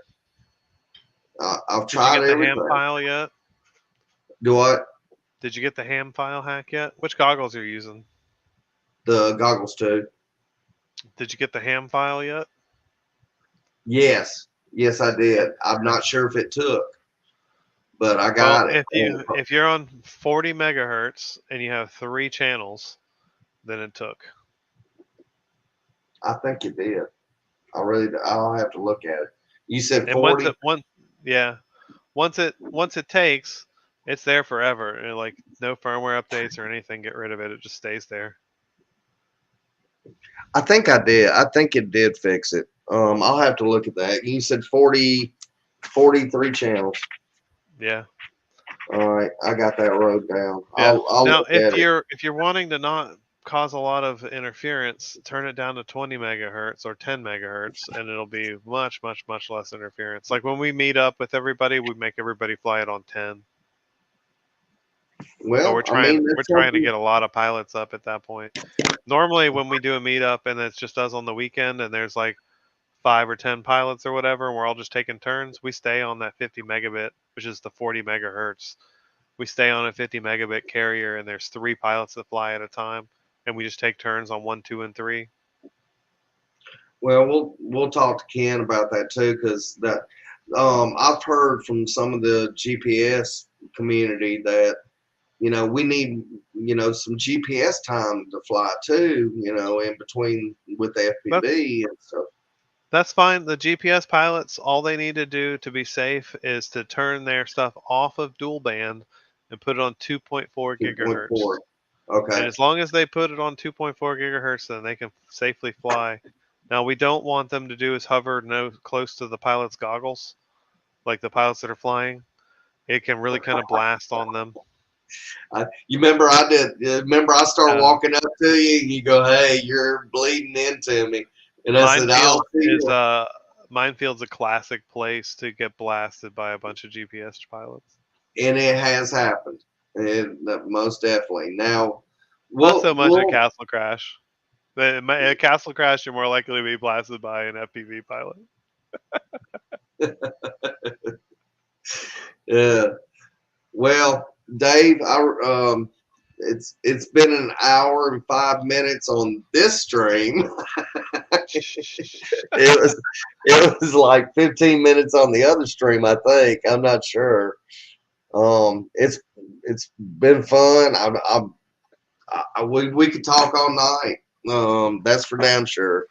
I've Did you tried get the ham everything. file yet? Do what? Did you get the ham file hack yet? Which goggles are you using? The goggles too. Did you get the ham file yet? Yes, yes, I did. I'm not sure if it took, but I Well, got it. if you're on 40 megahertz and you have 3 channels, then it took. I think it did. I'll have to look at it. You said And 40? yeah, once it takes, it's there forever. And like no firmware updates or anything get rid of it. It just stays there. I think I did. I think it did fix it. I'll have to look at that. You said 43 channels. Yeah. All right, I got that wrote down. Yeah. I'll Now, look at it. if you're wanting to not cause a lot of interference, turn it down to 20 megahertz or 10 megahertz, and it'll be much, much, much less interference. Like when we meet up with everybody, we make everybody fly it on 10. So Well, I mean, we're that's trying to something. get a lot of pilots up at that point. Normally, when we do a meetup and it's just us on the weekend, and there's like 5 or 10 pilots or whatever, and we're all just taking turns, we stay on that 50 megabit, which is the 40 megahertz. We stay on a 50 megabit carrier, and there's 3 pilots that fly at a time, and we just take turns on 1, 2, and 3. Well, we'll talk to Ken about that too, because I've heard from some of the GPS community that we need some GPS time to fly too, in between with the That's FPV and stuff. that's fine. The GPS pilots, all they need to do to be safe is to turn their stuff off of dual band and put it on 2.4 gigahertz. 2.4. Okay. And as long as they put it on 2.4 gigahertz, then they can safely fly. Now, we don't want them to do is hover close to the pilot's goggles, like the pilots that are flying. It can really kind of blast on them. You remember I did. Remember I started Uh, walking up to you and you go, "Hey, you're bleeding into me." And I said, I'll Minefield see is you. Minefield's a classic place to get blasted by a bunch of GPS pilots. And it has happened. And most definitely. Now, Not so much at we'll Castle Crash. At Castle Crash, you're more likely to be blasted by an FPV pilot. well, Dave, it's been an hour and 5 minutes on this stream. it was like 15 minutes on the other stream, I think. I'm not sure. It's been fun. We could talk all night. That's for damn sure.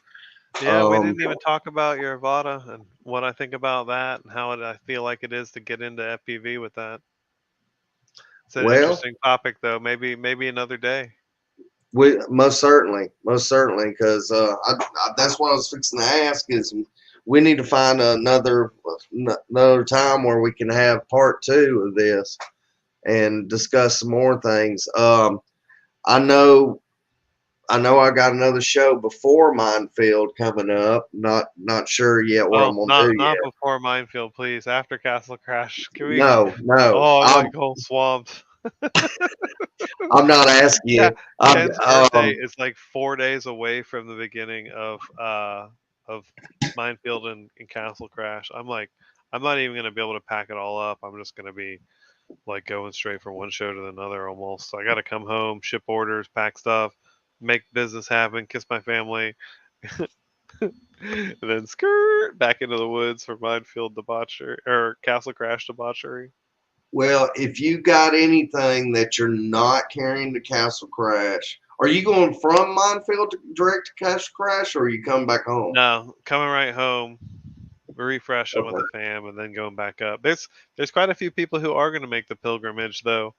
Yeah, we didn't even talk about your Avata and what I think about that and how I feel like it is to get into FPV with that. It's an Well, interesting topic, though. Maybe another day. we most certainly, because that's what I was fixing to ask. Is we need to find another time where we can have part 2 of this and discuss some more things. I know I got another show before Minefield coming up. Not sure yet what I'm Oh, gonna do not yet. before Minefield, please. After Castle Crash, can we? No, Oh, I'm like all swamped. I'm not asking Yeah, you. I'm Ken's birthday is like 4 days away from the beginning of Minefield and Castle Crash. I'm like, I'm not even gonna be able to pack it all up. I'm just gonna be like going straight from one show to another almost. So I got to come home, ship orders, pack stuff, make business happen, kiss my family, and then skirt back into the woods for Minefield debauchery or Castle Crash debauchery. Well, if you got anything that you're not carrying to Castle Crash, are you going from Minefield direct to Castle Crash, or are you coming back home? No, coming right home, refreshing with the fam, and then going back up. There's quite a few people who are going to make the pilgrimage though,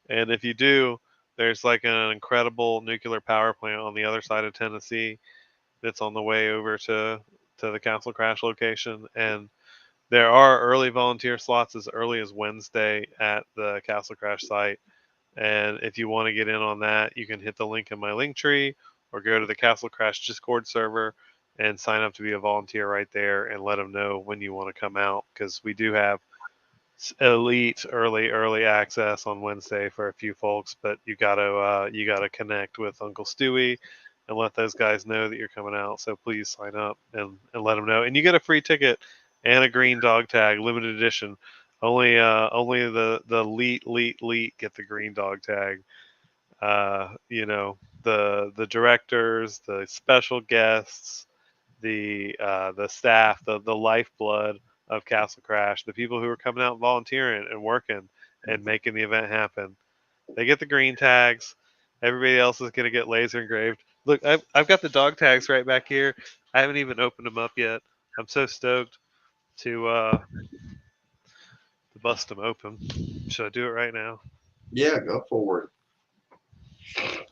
and if you do, there's like an incredible nuclear power plant on the other side of Tennessee that's on the way over to the Castle Crash location, and there are early volunteer slots as early as Wednesday at the Castle Crash site. And if you want to get in on that, you can hit the link in my link tree or go to the Castle Crash Discord server and sign up to be a volunteer right there and let them know when you want to come out, because we do have elite early access on Wednesday for a few folks, but you gotta connect with Uncle Stewie and let those guys know that you're coming out. So please sign up and let them know, and you get a free ticket and a green dog tag, limited edition. Only the elite get the green dog tag. The directors, the special guests, the staff, the lifeblood of Castle Crash, the people who are coming out and volunteering and working and making the event happen. They get the green tags. Everybody else is going to get laser engraved. Look, I've got the dog tags right back here. I haven't even opened them up yet. I'm so stoked to bust them open. Should I do it right now? Yeah, go for it.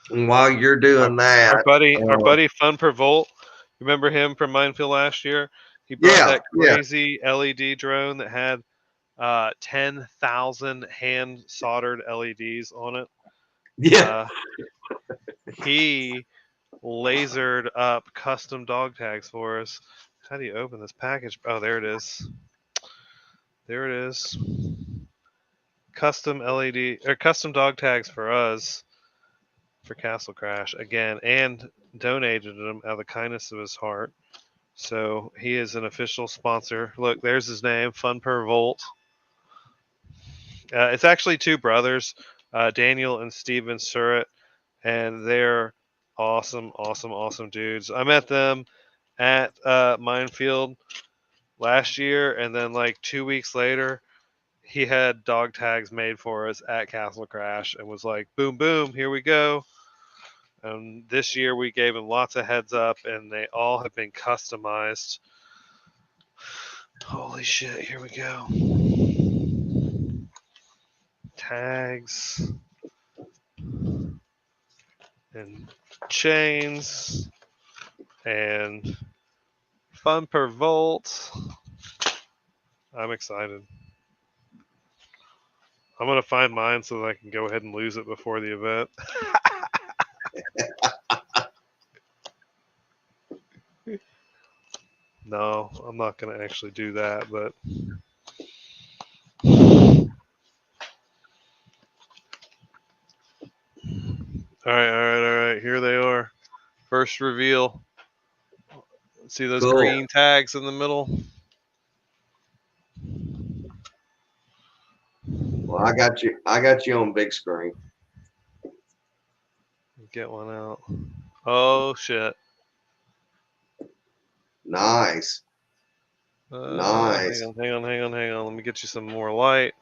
And while you're doing that, our buddy Fun Per Volt, remember him from Minefield last year? He brought that crazy LED drone that had 10,000 hand soldered LEDs on it. Yeah. He lasered up custom dog tags for us. How do you open this package? Oh, there it is. There it is. Custom LED or custom dog tags for us for Castle Crash again, and donated them out of the kindness of his heart. So he is an official sponsor. Look, there's his name, Fun Per Volt. It's actually two brothers, Daniel and Steven Surratt, and they're awesome dudes. I met them at Minefield last year, and then like 2 weeks later, he had dog tags made for us at Castle Crash and was like, boom, boom, here we go. And this year we gave him lots of heads up, and they all have been customized. Holy shit, here we go. Tags and chains and Fun Per Volt. I'm excited. I'm going to find mine so that I can go ahead and lose it before the event. No, I'm not going to actually do that, but all right. Here they are. First reveal. See those Cool. green tags in the middle? Well, I got you. I got you on big screen. Get one out. Oh shit. Nice. Nice. Hang on. Let me get you some more light.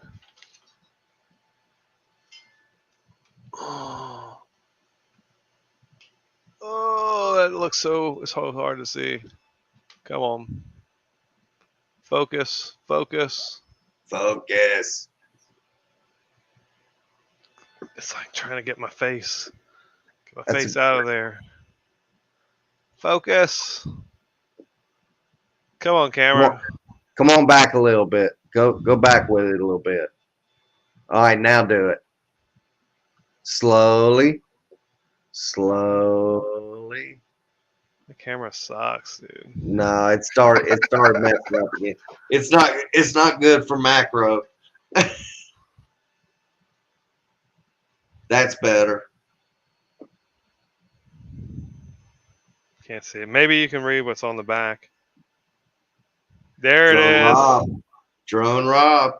Oh, that looks so hard to see. Come on. Focus. Focus. It's like trying to get my face That's face out of there. Focus. Come on, camera. Come on back a little bit. Go back with it a little bit. All right, now do it. Slowly. The camera sucks, dude. No, it started messing up again. It's not good for macro. That's better. Can't see it. Maybe you can read what's on the back. There Drone it is. Rob. Drone Rob.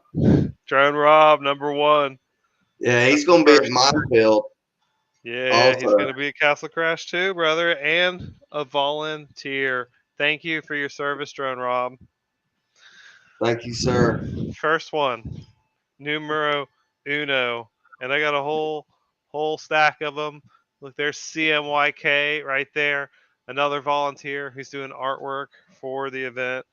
Drone Rob, number 1. Yeah, he's gonna be at Minefield. Yeah, also. he's gonna be at Castle Crash too, brother, and a volunteer. Thank you for your service, Drone Rob. Thank you, sir. First one, numero uno, and I got a whole stack of them. Look, there's CMYK right there. Another volunteer who's doing artwork for the event.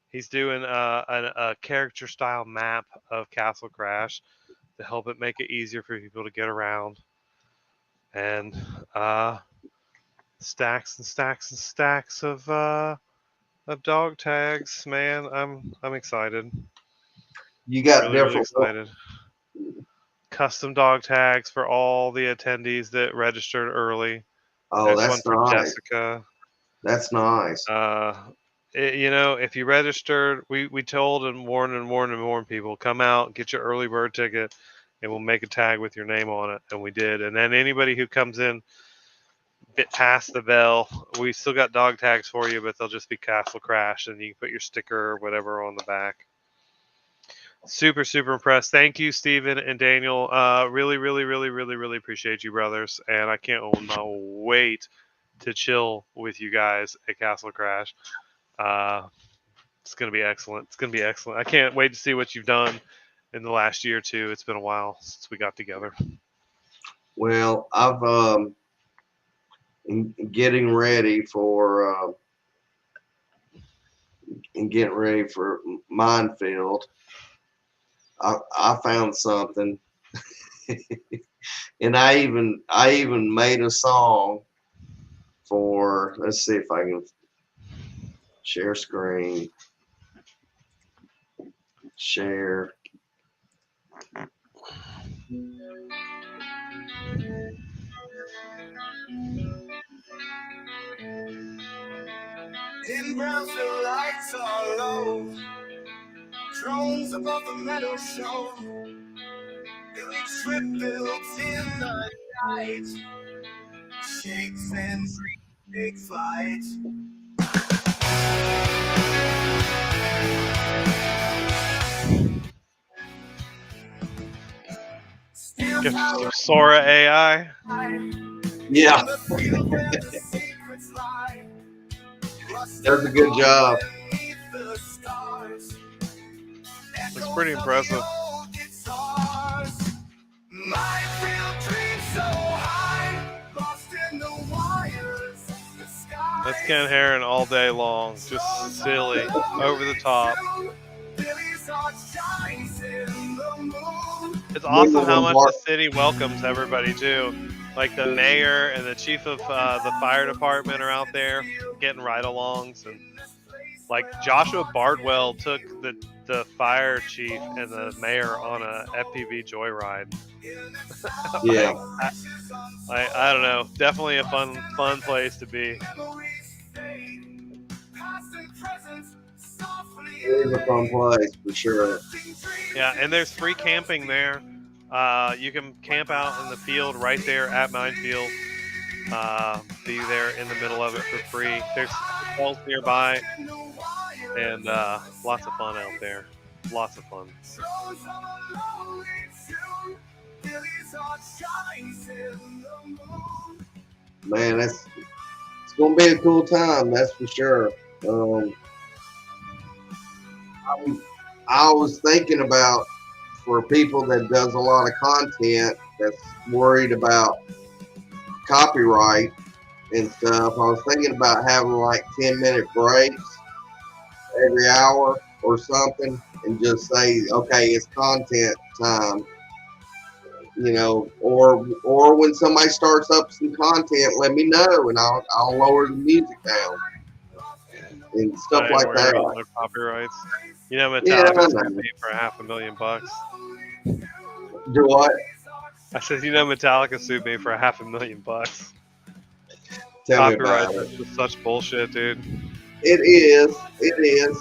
He's doing a character style map of Castle Crash to help it make it easier for people to get around. And stacks and stacks and stacks of dog tags, man. I'm excited. You got really different. Excited. Custom dog tags for all the attendees that registered early. Oh, There's that's one for nice. Jessica. That's nice. If you registered, we told and warned people, come out, get your early bird ticket, and we'll make a tag with your name on it. And we did. And then anybody who comes in bit past the bell, we still got dog tags for you, but they'll just be Castle Crash, and you can put your sticker or whatever on the back. Super impressed. Thank you, Steven and Daniel. Really appreciate you, brothers. And I can't wait to chill with you guys at Castle Crash. It's going to be excellent. I can't wait to see what you've done in the last year or two. It's been a while since we got together. Well, I've in getting ready for Minefield. I found something, and I even made a song for. Let's see if I can share screen. Share. In Brownsville, lights are low. Drones above the meadow show. Village strip built in the night. Shakes and big flight. Get some Sora AI. Yeah. Does a good job. It's pretty impressive. That's Ken Heron all day long. Just silly, over the top. It's awesome how much the city welcomes everybody too. Like the mayor and the chief of the fire department are out there getting ride-alongs, and like Joshua Bardwell took the fire chief and the mayor on a FPV joyride. Yeah. I don't know. Definitely a fun place to be. It is a fun place for sure. Yeah, and there's free camping there. You can camp out in the field right there at Minefield. Be there in the middle of it for free. There's hotels nearby, and lots of fun out there. Lots of fun. Man, it's gonna be a cool time, that's for sure. I was thinking about, for people that does a lot of content that's worried about copyright and stuff, I was thinking about having like 10-minute breaks every hour or something, and just say, okay, it's content time, or when somebody starts up some content, let me know, and I'll lower the music down and stuff I ain't like worried that. about no copyrights. You know, Yeah, I Metallica's know. paid for $500,000. Do what? I said, you know, Metallica sued me for $500,000. Tell me Copyrights about it. is just such bullshit, dude. It is. It is.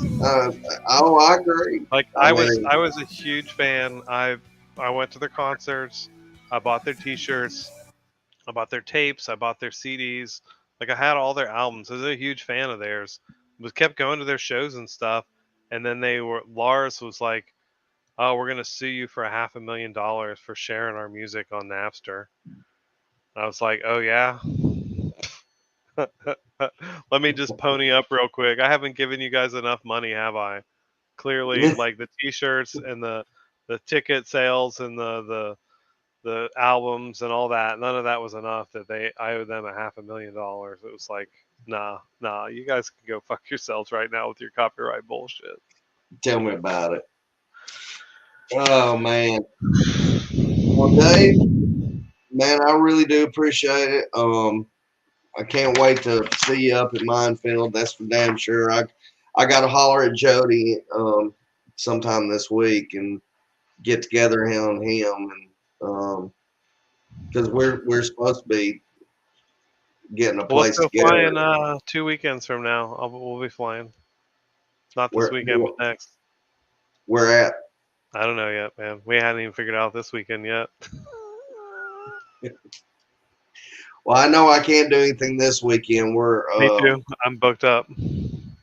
Oh, I agree. Like I I was, mean, I was a huge fan. I went to their concerts. I bought their T-shirts. I bought their tapes. I bought their CDs. Like I had all their albums. I was a huge fan of theirs. Was kept going to their shows and stuff. And then Lars was like, "Oh, we're gonna sue you for $500,000 for sharing our music on Napster." And I was like, "Oh yeah." Let me just pony up real quick. I haven't given you guys enough money, have I? Clearly, like the T-shirts and the ticket sales and the albums and all that. None of that was enough that I owed them $500,000. It was like, nah. You guys can go fuck yourselves right now with your copyright bullshit. tell me about it. Oh man. Well, Dave, man, I really do appreciate it. I can't wait to see you up at Minefield. That's for damn sure. I got to holler at Jody sometime this week and get together on him, and because we're supposed to be getting a Well, let's place go flying together. 2 weekends from now. We'll be flying. Not this Where weekend, but next. we're at. I don't know yet, man. We hadn't even figured out this weekend yet. Well, I know I can't do anything this weekend. Me too. I'm booked up.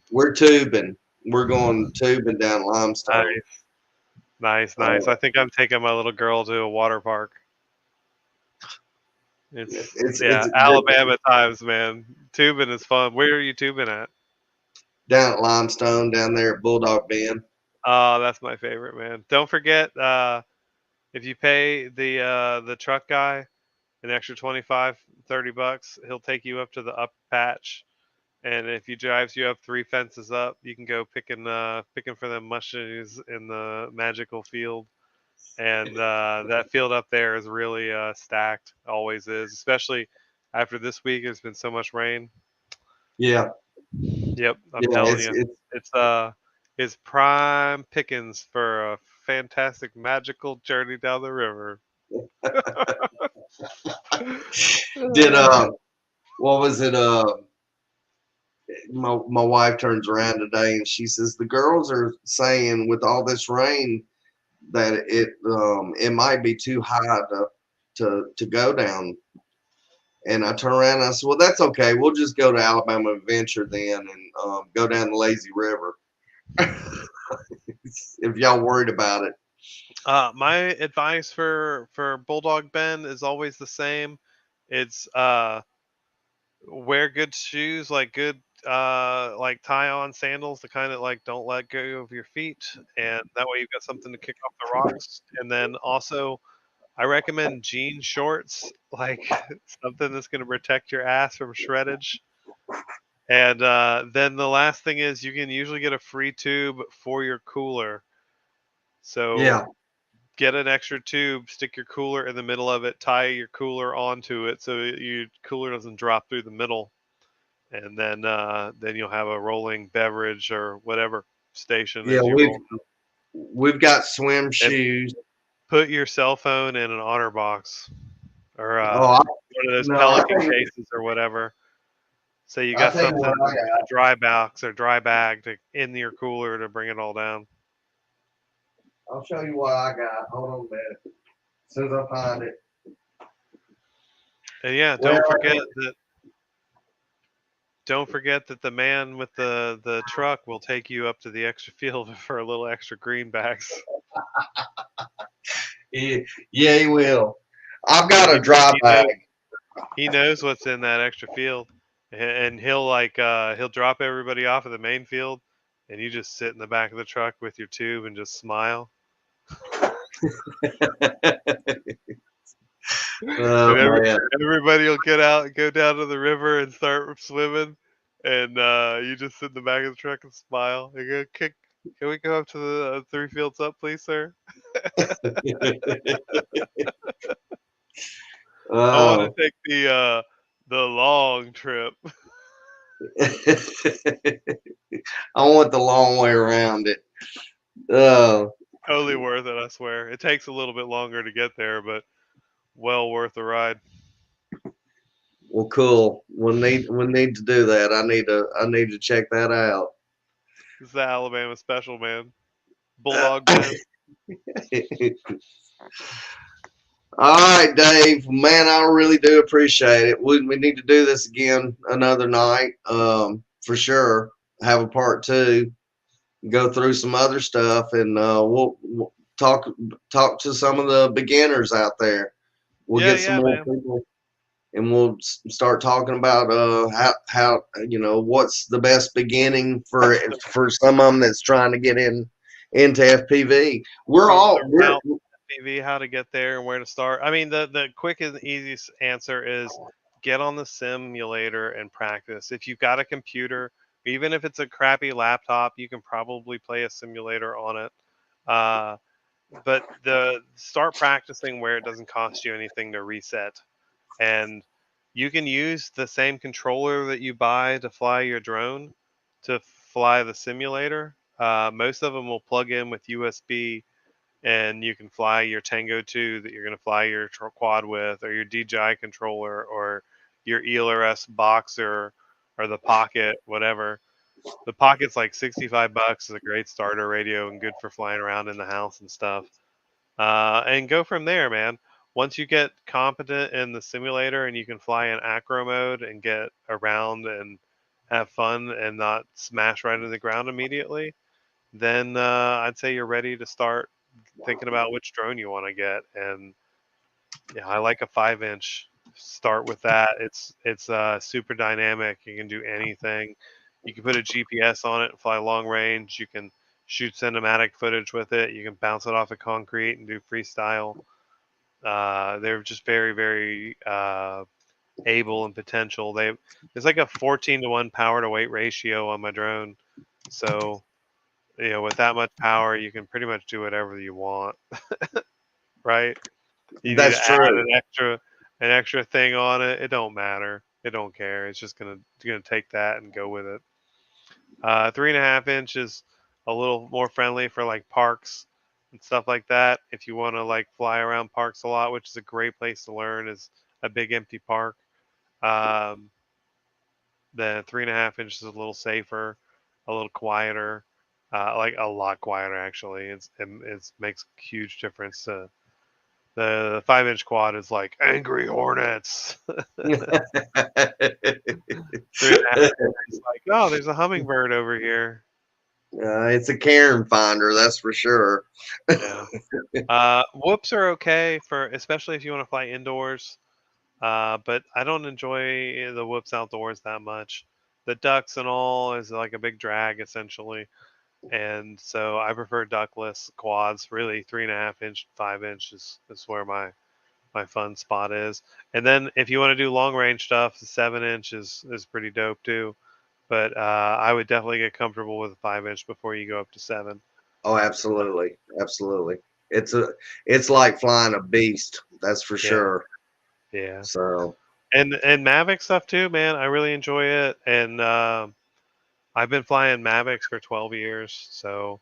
We're tubing. We're going tubing down Limestone. Nice. I think I'm taking my little girl to a water park. It's Alabama times, man. Tubing is fun. Where are you tubing at? down at Limestone, down there at Bulldog Bend. Oh, that's my favorite, man. Don't forget, if you pay the truck guy an extra 25, $30, he'll take you up to the up patch. And if he drives you up 3 fences up, you can go picking for them mushrooms in the magical field. And that field up there is really stacked. Always is, especially after this week. There's been so much rain. Yeah, Yep, I'm yeah. telling you, it's prime pickings for a fantastic magical journey down the river. Did what was it? My wife turns around today and she says the girls are saying with all this rain that it might be too high to go down. And I turn around and I said, well, that's okay. We'll just go to Alabama Adventure then and go down the Lazy River. If y'all worried about it. My advice for Bulldog Bend is always the same. It's wear good shoes, like good like tie on sandals to kind of like don't let go of your feet, and that way you've got something to kick off the rocks. And then also I recommend jean shorts, like something that's going to protect your ass from shreddage. And then the last thing is you can usually get a free tube for your cooler. So Yeah. get an extra tube, stick your cooler in the middle of it, tie your cooler onto it so your cooler doesn't drop through the middle. And then you'll have a rolling beverage or whatever station Yeah, as you roll. we've got swim And shoes. put your cell phone in an otter box or Oh, one of those no, Pelican cases or whatever. So you I'll got tell you something, what I got. a dry box or dry bag to in your cooler to bring it all down. I'll show you what I got. Hold on a minute. As soon as I find it. And yeah, Well, don't forget that the man with the truck will take you up to the extra field for a little extra greenbacks. yeah, he will. I've got Yeah, a dry bag. he knows what's in that extra field, and he'll drop everybody off at the main field, and you just sit in the back of the truck with your tube and just smile. Oh, And man. everybody will get out and go down to the river and start swimming, and you just sit in the back of the truck and smile. You go, can we go up to the 3 fields up, please, sir? I want to Oh. take the long trip. I want the long way around it. Oh, Totally worth it, I swear. It takes a little bit longer to get there, but well worth the ride. well, cool. We'll need to do that. I need to check that out. It's the Alabama special, man. Bulldog Den. All right, Dave. Man, I really do appreciate it. We need to do this again another night, for sure. Have a part two. Go through some other stuff, and we'll talk to some of the beginners out there. We'll get some Yeah, more man. people, and we'll start talking about how what's the best beginning for some of them that's trying to get into FPV. We're all The we're route, FPV, how to get there and where to start. I mean, the quick and easiest answer is get on the simulator and practice. If you've got a computer, even if it's a crappy laptop, you can probably play a simulator on it. Uh, but the start practicing where it doesn't cost you anything to reset, and you can use the same controller that you buy to fly your drone to fly the simulator. Most of them will plug in with USB, and you can fly your Tango 2 that you're going to fly your quad with, or your DJI controller, or your ELRS Boxer, or the Pocket, whatever. The Pocket's like $65. Is a great starter radio and good for flying around in the house and stuff. And go from there, man. Once you get competent in the simulator and you can fly in acro mode and get around and have fun and not smash right into the ground immediately, then I'd say you're ready to start thinking about which drone you want to get. And yeah, I like a 5-inch. Start with that. It's super dynamic. You can do anything. You can put a GPS on it and fly long range. You can shoot cinematic footage with it. You can bounce it off of concrete and do freestyle. They're just very, very able and potential. There's like a 14-to-1 power to weight ratio on my drone. So, with that much power, you can pretty much do whatever you want, right? You need that's to add true. an extra thing on it. It don't matter. It don't care. It's just gonna take that and go with it. 3.5 inch is a little more friendly for like parks and stuff like that. If you want to like fly around parks a lot, which is a great place to learn, is a big empty park. Um, the 3.5 inch is a little safer, a little quieter, like a lot quieter actually. It makes a huge difference. The 5-inch quad is like angry hornets. 3.5 is like, oh, there's a hummingbird over here. It's a Karen finder, that's for sure. Yeah. Whoops are okay for, especially if you want to fly indoors. But I don't enjoy the whoops outdoors that much. The ducks and all is like a big drag essentially, and so I prefer duckless quads. Really, 3.5 inch, 5 inch is where my fun spot is. And then if you want to do long range stuff, the 7-inch is pretty dope too. But I would definitely get comfortable with a 5-inch before you go up to 7. Oh, absolutely, absolutely. It's like flying a beast, that's for Yeah, sure. yeah. So And Mavic stuff too, man. I really enjoy it. And I've been flying Mavics for 12 years, so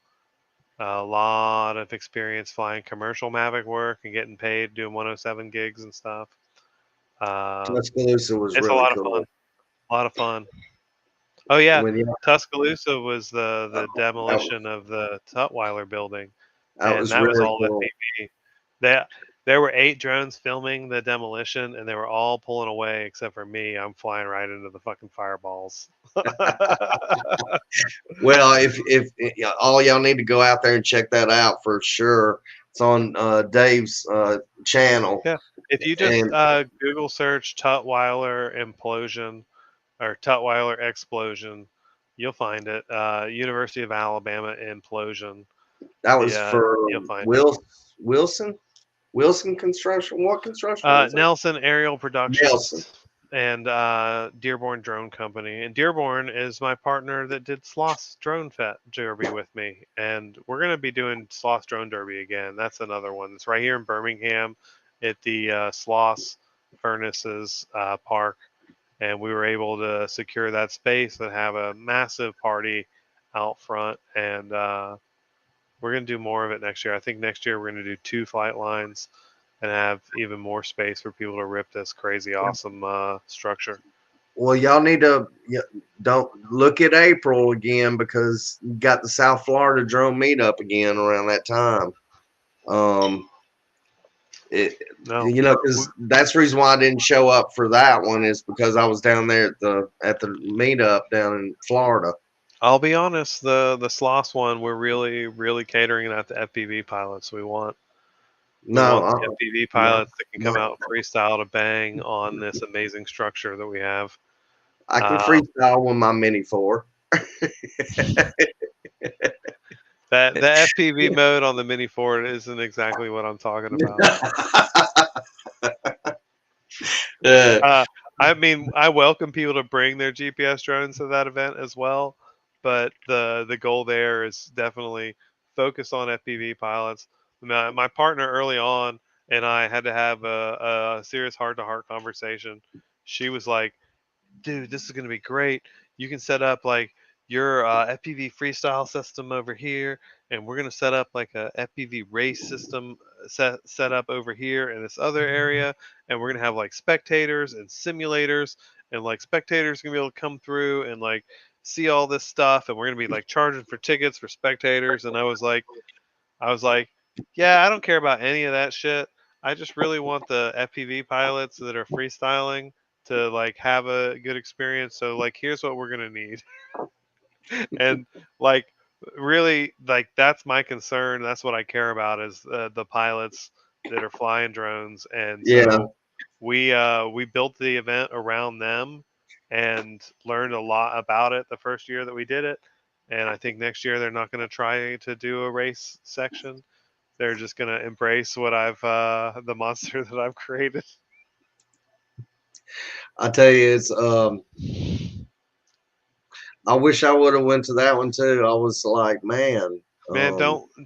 a lot of experience flying commercial Mavic work and getting paid doing 107 gigs and stuff. Um, Tuscaloosa was it's a really lot of cool. fun. A lot of fun. Oh yeah, When Tuscaloosa was the that, demolition of the Tutwiler building, that and was that was really all cool. FPV. That there were 8 drones filming the demolition, and they were all pulling away except for me. I'm flying right into the fucking fireballs. Well, if yeah, all y'all need to go out there and check that out for sure. It's on Dave's channel, Yeah, if you just and Google search Tutwiler implosion or Tutwiler explosion, you'll find it. University of Alabama implosion. that was Yeah, for you'll find it. Wilson Wilson Construction. What construction was it? Nelson Aerial Nelson. Productions and Dearborn Drone Company. And Dearborn is my partner that did Sloss Drone Derby with me. And we're going to be doing Sloss Drone Derby again. That's another one. It's right here in Birmingham at the Sloss Furnaces Park. And we were able to secure that space and have a massive party out front. And we're going to do more of it next year. I think next year we're going to do 2 flight lines and have even more space for people to rip this crazy awesome structure. Well, y'all need to don't look at April again because you got the South Florida drone meetup again around that time. It, No, because that's the reason why I didn't show up for that one is because I was down there at the meetup down in Florida. I'll be honest. The Sloss one, we're really catering that to FPV pilots. We want the FPV pilots that can come out and freestyle to bang on this amazing structure that we have. I can freestyle with my Mini 4. That the FPV mode on the Mini Ford isn't exactly what I'm talking about. I mean, I welcome people to bring their GPS drones to that event as well, but the goal there is definitely focus on FPV pilots. My partner early on and I had to have a serious heart-to-heart conversation. She was like, dude, this is going to be great. You can set up like your FPV freestyle system over here, and we're going to set up like a FPV race system set up over here in this other area, and we're going to have like spectators and simulators, and like spectators going to be able to come through and like see all this stuff, and we're going to be like charging for tickets for spectators. And I was like, yeah, I don't care about any of that shit. I just really want the FPV pilots that are freestyling to like have a good experience. So like, here's what we're gonna need, and like, really, like that's my concern. That's what I care about is the pilots that are flying drones, and Yeah. so we built the event around them and learned a lot about it the first year that we did it. And I think next year they're not going to try to do a race section. They're just gonna embrace what I've the monster that I've created. I tell you, it's I wish I would have went to that one too. I was like, man, Man,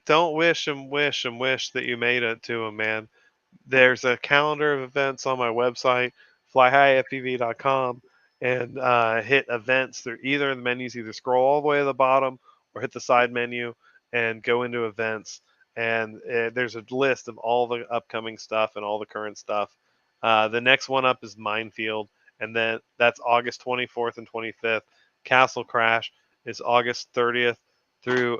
don't wish and wish and wish that you made it to them, man. There's a calendar of events on my website, flyhighfpv.com, and hit events. They're either in the menus, either scroll all the way to the bottom or hit the side menu and go into events. And there's a list of all the upcoming stuff and all the current stuff. The next one up is Minefield, and then that's August 24th and 25th. Castle Crash is August 30th through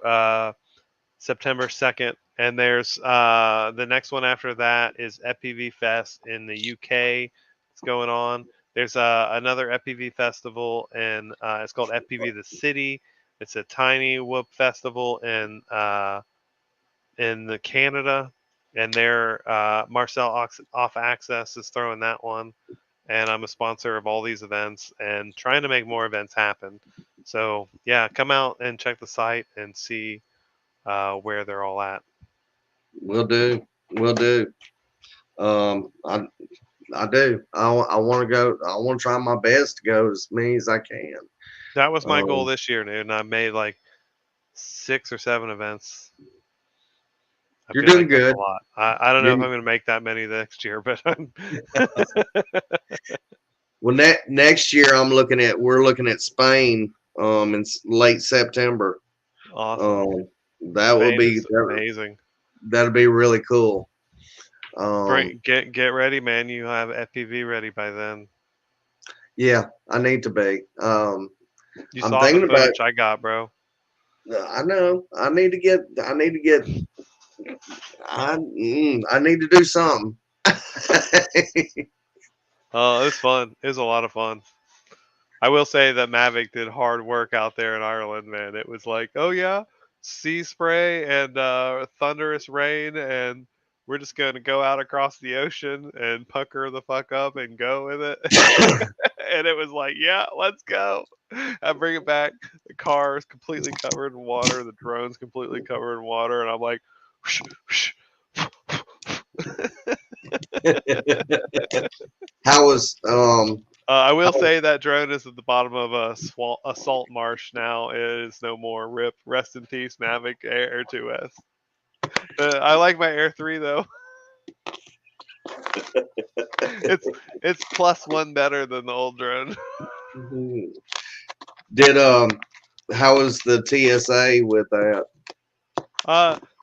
September 2nd. And there's the next one after that is FPV Fest in the UK. It's going on. There's another FPV festival, and it's called FPV The City. It's a tiny whoop festival in the Canada, and their Marcel Off Access is throwing that one. And I'm a sponsor of all these events and trying to make more events happen. So yeah, come out and check the site and see where they're all at. will do, will do. I do. I want to go. I want to try my best to go as many as I can. That was my goal this year, dude, and I made like 6 or 7 events. You're doing like that's good. a lot. I don't know if I'm going to make that many next year, but Well, next year we're looking at Spain in late September. awesome. That will Spain be is amazing. That'll be really cool. Get ready, man. You have FPV ready by then. Yeah, I need to be. You I'm saw the thinking about. footage I got, bro. I know. I need to get. I need to do something. Oh, it was fun. It was a lot of fun. I will say that Mavic did hard work out there in Ireland, man. It was like, oh yeah, sea spray and thunderous rain, and we're just gonna go out across the ocean and pucker the fuck up and go with it. And it was like, yeah, let's go. I bring it back. The car is completely covered in water. The drone's completely covered in water, and I'm like, whoosh, whoosh. How was I will say that drone is at the bottom of a salt marsh now. It is no more. Rip. Rest in peace, Mavic Air 2S. I like my Air 3 though. It's plus one better than the old drone. did how was the TSA with that?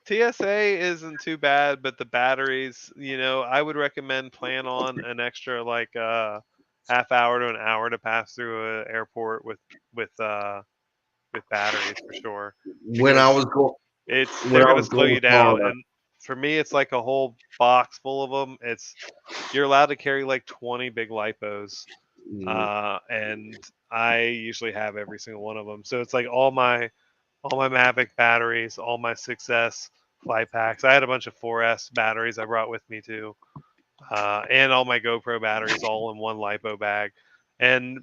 TSA isn't too bad, but the batteries, I would recommend plan on an extra like half hour to an hour to pass through an airport with batteries for sure. When I Because was going when they're I gonna was slow going you to down, Florida. and for me, it's like a whole box full of them. You're allowed to carry like 20 big lipos, and I usually have every single one of them. So it's like all my Mavic batteries, all my 6S flight packs. I had a bunch of 4S batteries I brought with me too, and all my GoPro batteries all in one lipo bag. And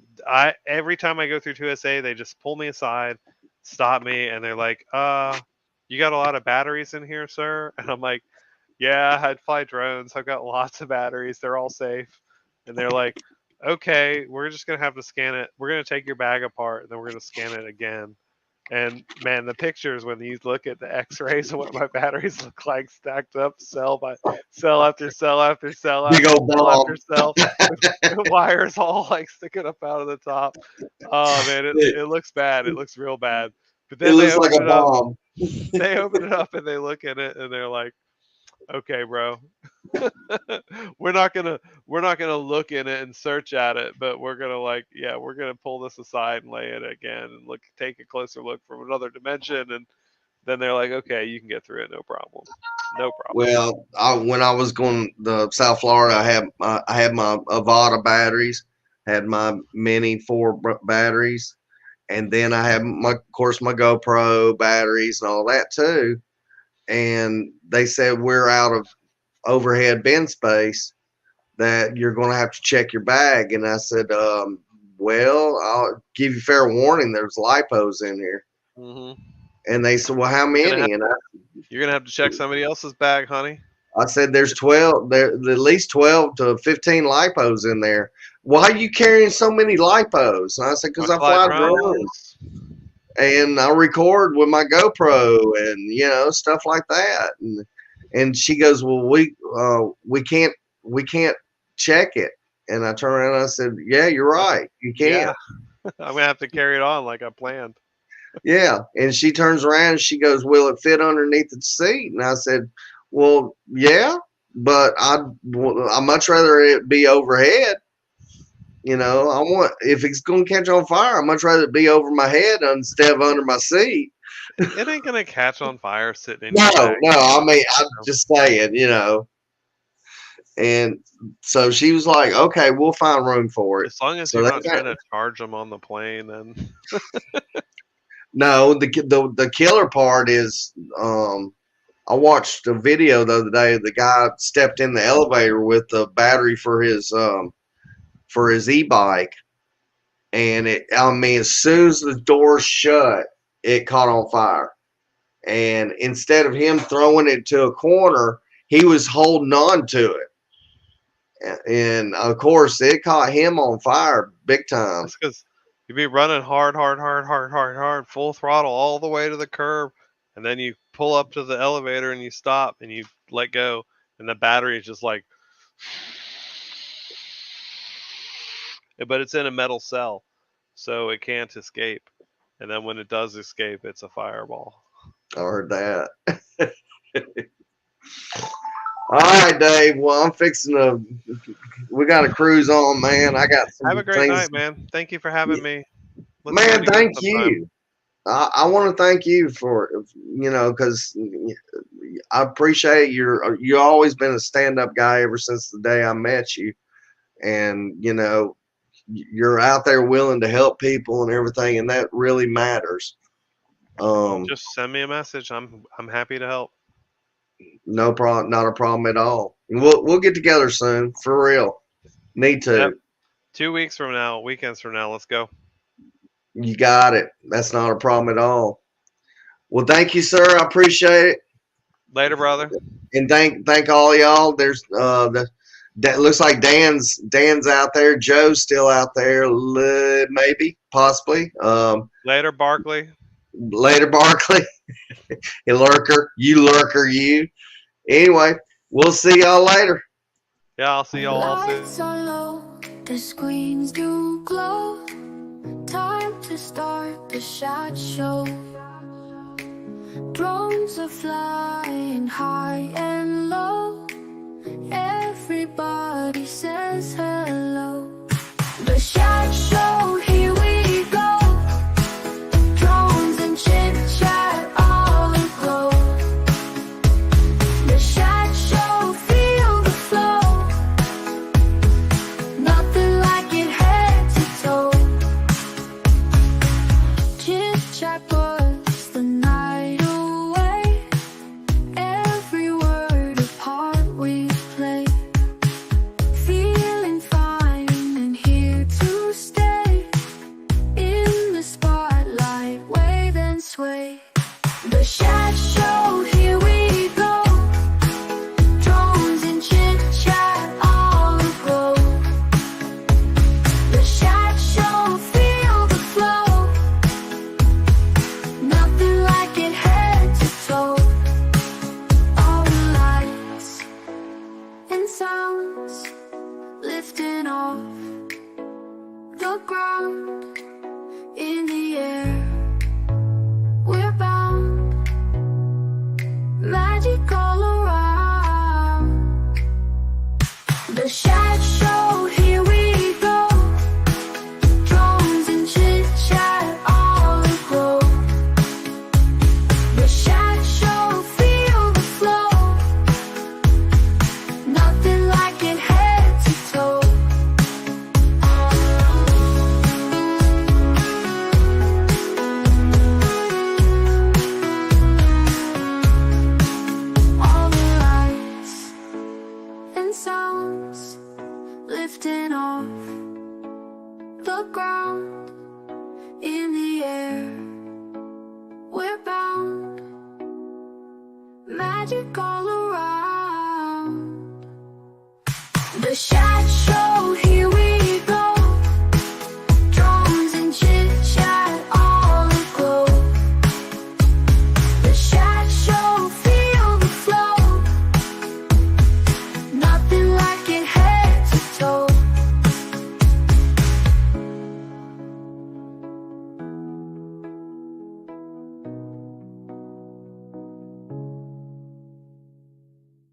every time I go through 2SA, they just pull me aside, stop me, and they're like, you got a lot of batteries in here, sir?" And I'm like, "Yeah, I'd fly drones. I've got lots of batteries. They're all safe." And they're like, "Okay, we're just gonna have to scan it. We're gonna take your bag apart, and then we're gonna scan it again." And man, the pictures when you look at the X-rays of what my batteries look like stacked up cell by cell after cell after cell Big after old cell after bomb. cell, with wires all like sticking up out of the top. Oh man, it looks bad. It looks real bad. But It then they looks like open a it up. bomb. They open it up and they look at it and they're like, "Okay, bro, we're not gonna look in it and search at it, but we're gonna we're gonna pull this aside and lay it again and take a closer look from another dimension." And then they're like, "Okay, you can get through it, no problem, no problem." Well, when I was going to South Florida, I had my Avata batteries, had my Mini 4 batteries, and then I had of course, my GoPro batteries and all that too. And they said we're out of overhead bin space, that you're going to have to check your bag. And I said, well, I'll give you fair warning. There's lipos in here. hmm And they said, well, how You're gonna have many? And you're gonna have to check somebody else's bag, honey. I said, there's 12, there at least 12 to 15 lipos in there. Why are you carrying so many lipos? And I said, I because I fly fly drones drones. and I record with my GoPro and, stuff like that. And she goes, well, we can't check it. And I turned around and I said, yeah, you're right. You Yeah, can't. I'm gonna have to carry it on like I planned. Yeah. And she turns around and she goes, will it fit underneath the seat? And I said, well, yeah, but I'd much rather it be overhead. If it's going to catch on fire, I'd much rather it be over my head instead of under my seat. It ain't gonna catch on fire sitting in No, your bag. no, I mean, I'm just saying. And so she was like, okay, we'll find room for it. As long as So you're they not got, trying to charge them on the plane, then no, the killer part is, I watched a video the other day. The guy stepped in the elevator with the battery for his e-bike, and I mean, as soon as the door shut, it caught on fire. And instead of him throwing it to a corner, he was holding on to it. And of course, it caught him on fire big time. that's because you'd be running hard, hard, hard, hard, hard, hard, full throttle all the way to the curb, and then you pull up to the elevator and you stop and you let go, and the battery is just like, but it's in a metal cell, so it can't escape. And then when it does escape, it's a fireball. I heard that. All right, Dave. Well, I'm fixing to. We got a cruise on, man. I got some Have a great things. night, man. Thank you for having me. Let's do Man, it again thank sometime. you. I want to thank you for, because I appreciate you always been a stand-up guy ever since the day I met you. And, you're out there willing to help people and everything, and that really matters. Just send me a message. I'm happy to help. No problem, not a problem at all. We'll get together soon, for real. Need to. Yep. 2 weeks from now, weekends from now, let's go. You got it. That's not a problem at all. Well, thank you, sir. I appreciate it. Later, brother. And thank all y'all. There's that looks like Dan's out there. Joe's still out there, maybe, possibly. Later, Barkley. Later, Barkley. You lurker, you. Anyway, we'll see y'all later. Yeah, I'll see y'all all soon. Lights are low, the screens do glow. Time to start the Shatt Show. Drones are flying high and low. Everybody says hello. The Shatt Show, here we go. Drones and chit chat all aglow. The Shatt Show, feel the flow. Nothing like it head to toe. Chit chat puts the night away. Every word a part we play. Feeling fine and here to stay. In the spotlight, wave and sway. The Shatt Show, here we go. Drones and chit chat all aglow. The Shatt Show, feel the flow. Nothing like it head to toe. All the lights and sounds lifting off the ground. In the air, we're bound. Magic all around. The Shatt Show, here we go. Drones and chit chat all aglow. The Shatt Show, feel the flow. Nothing like it head to toe. All the lights and sounds lifting off the ground. In the air, we're bound. Magic all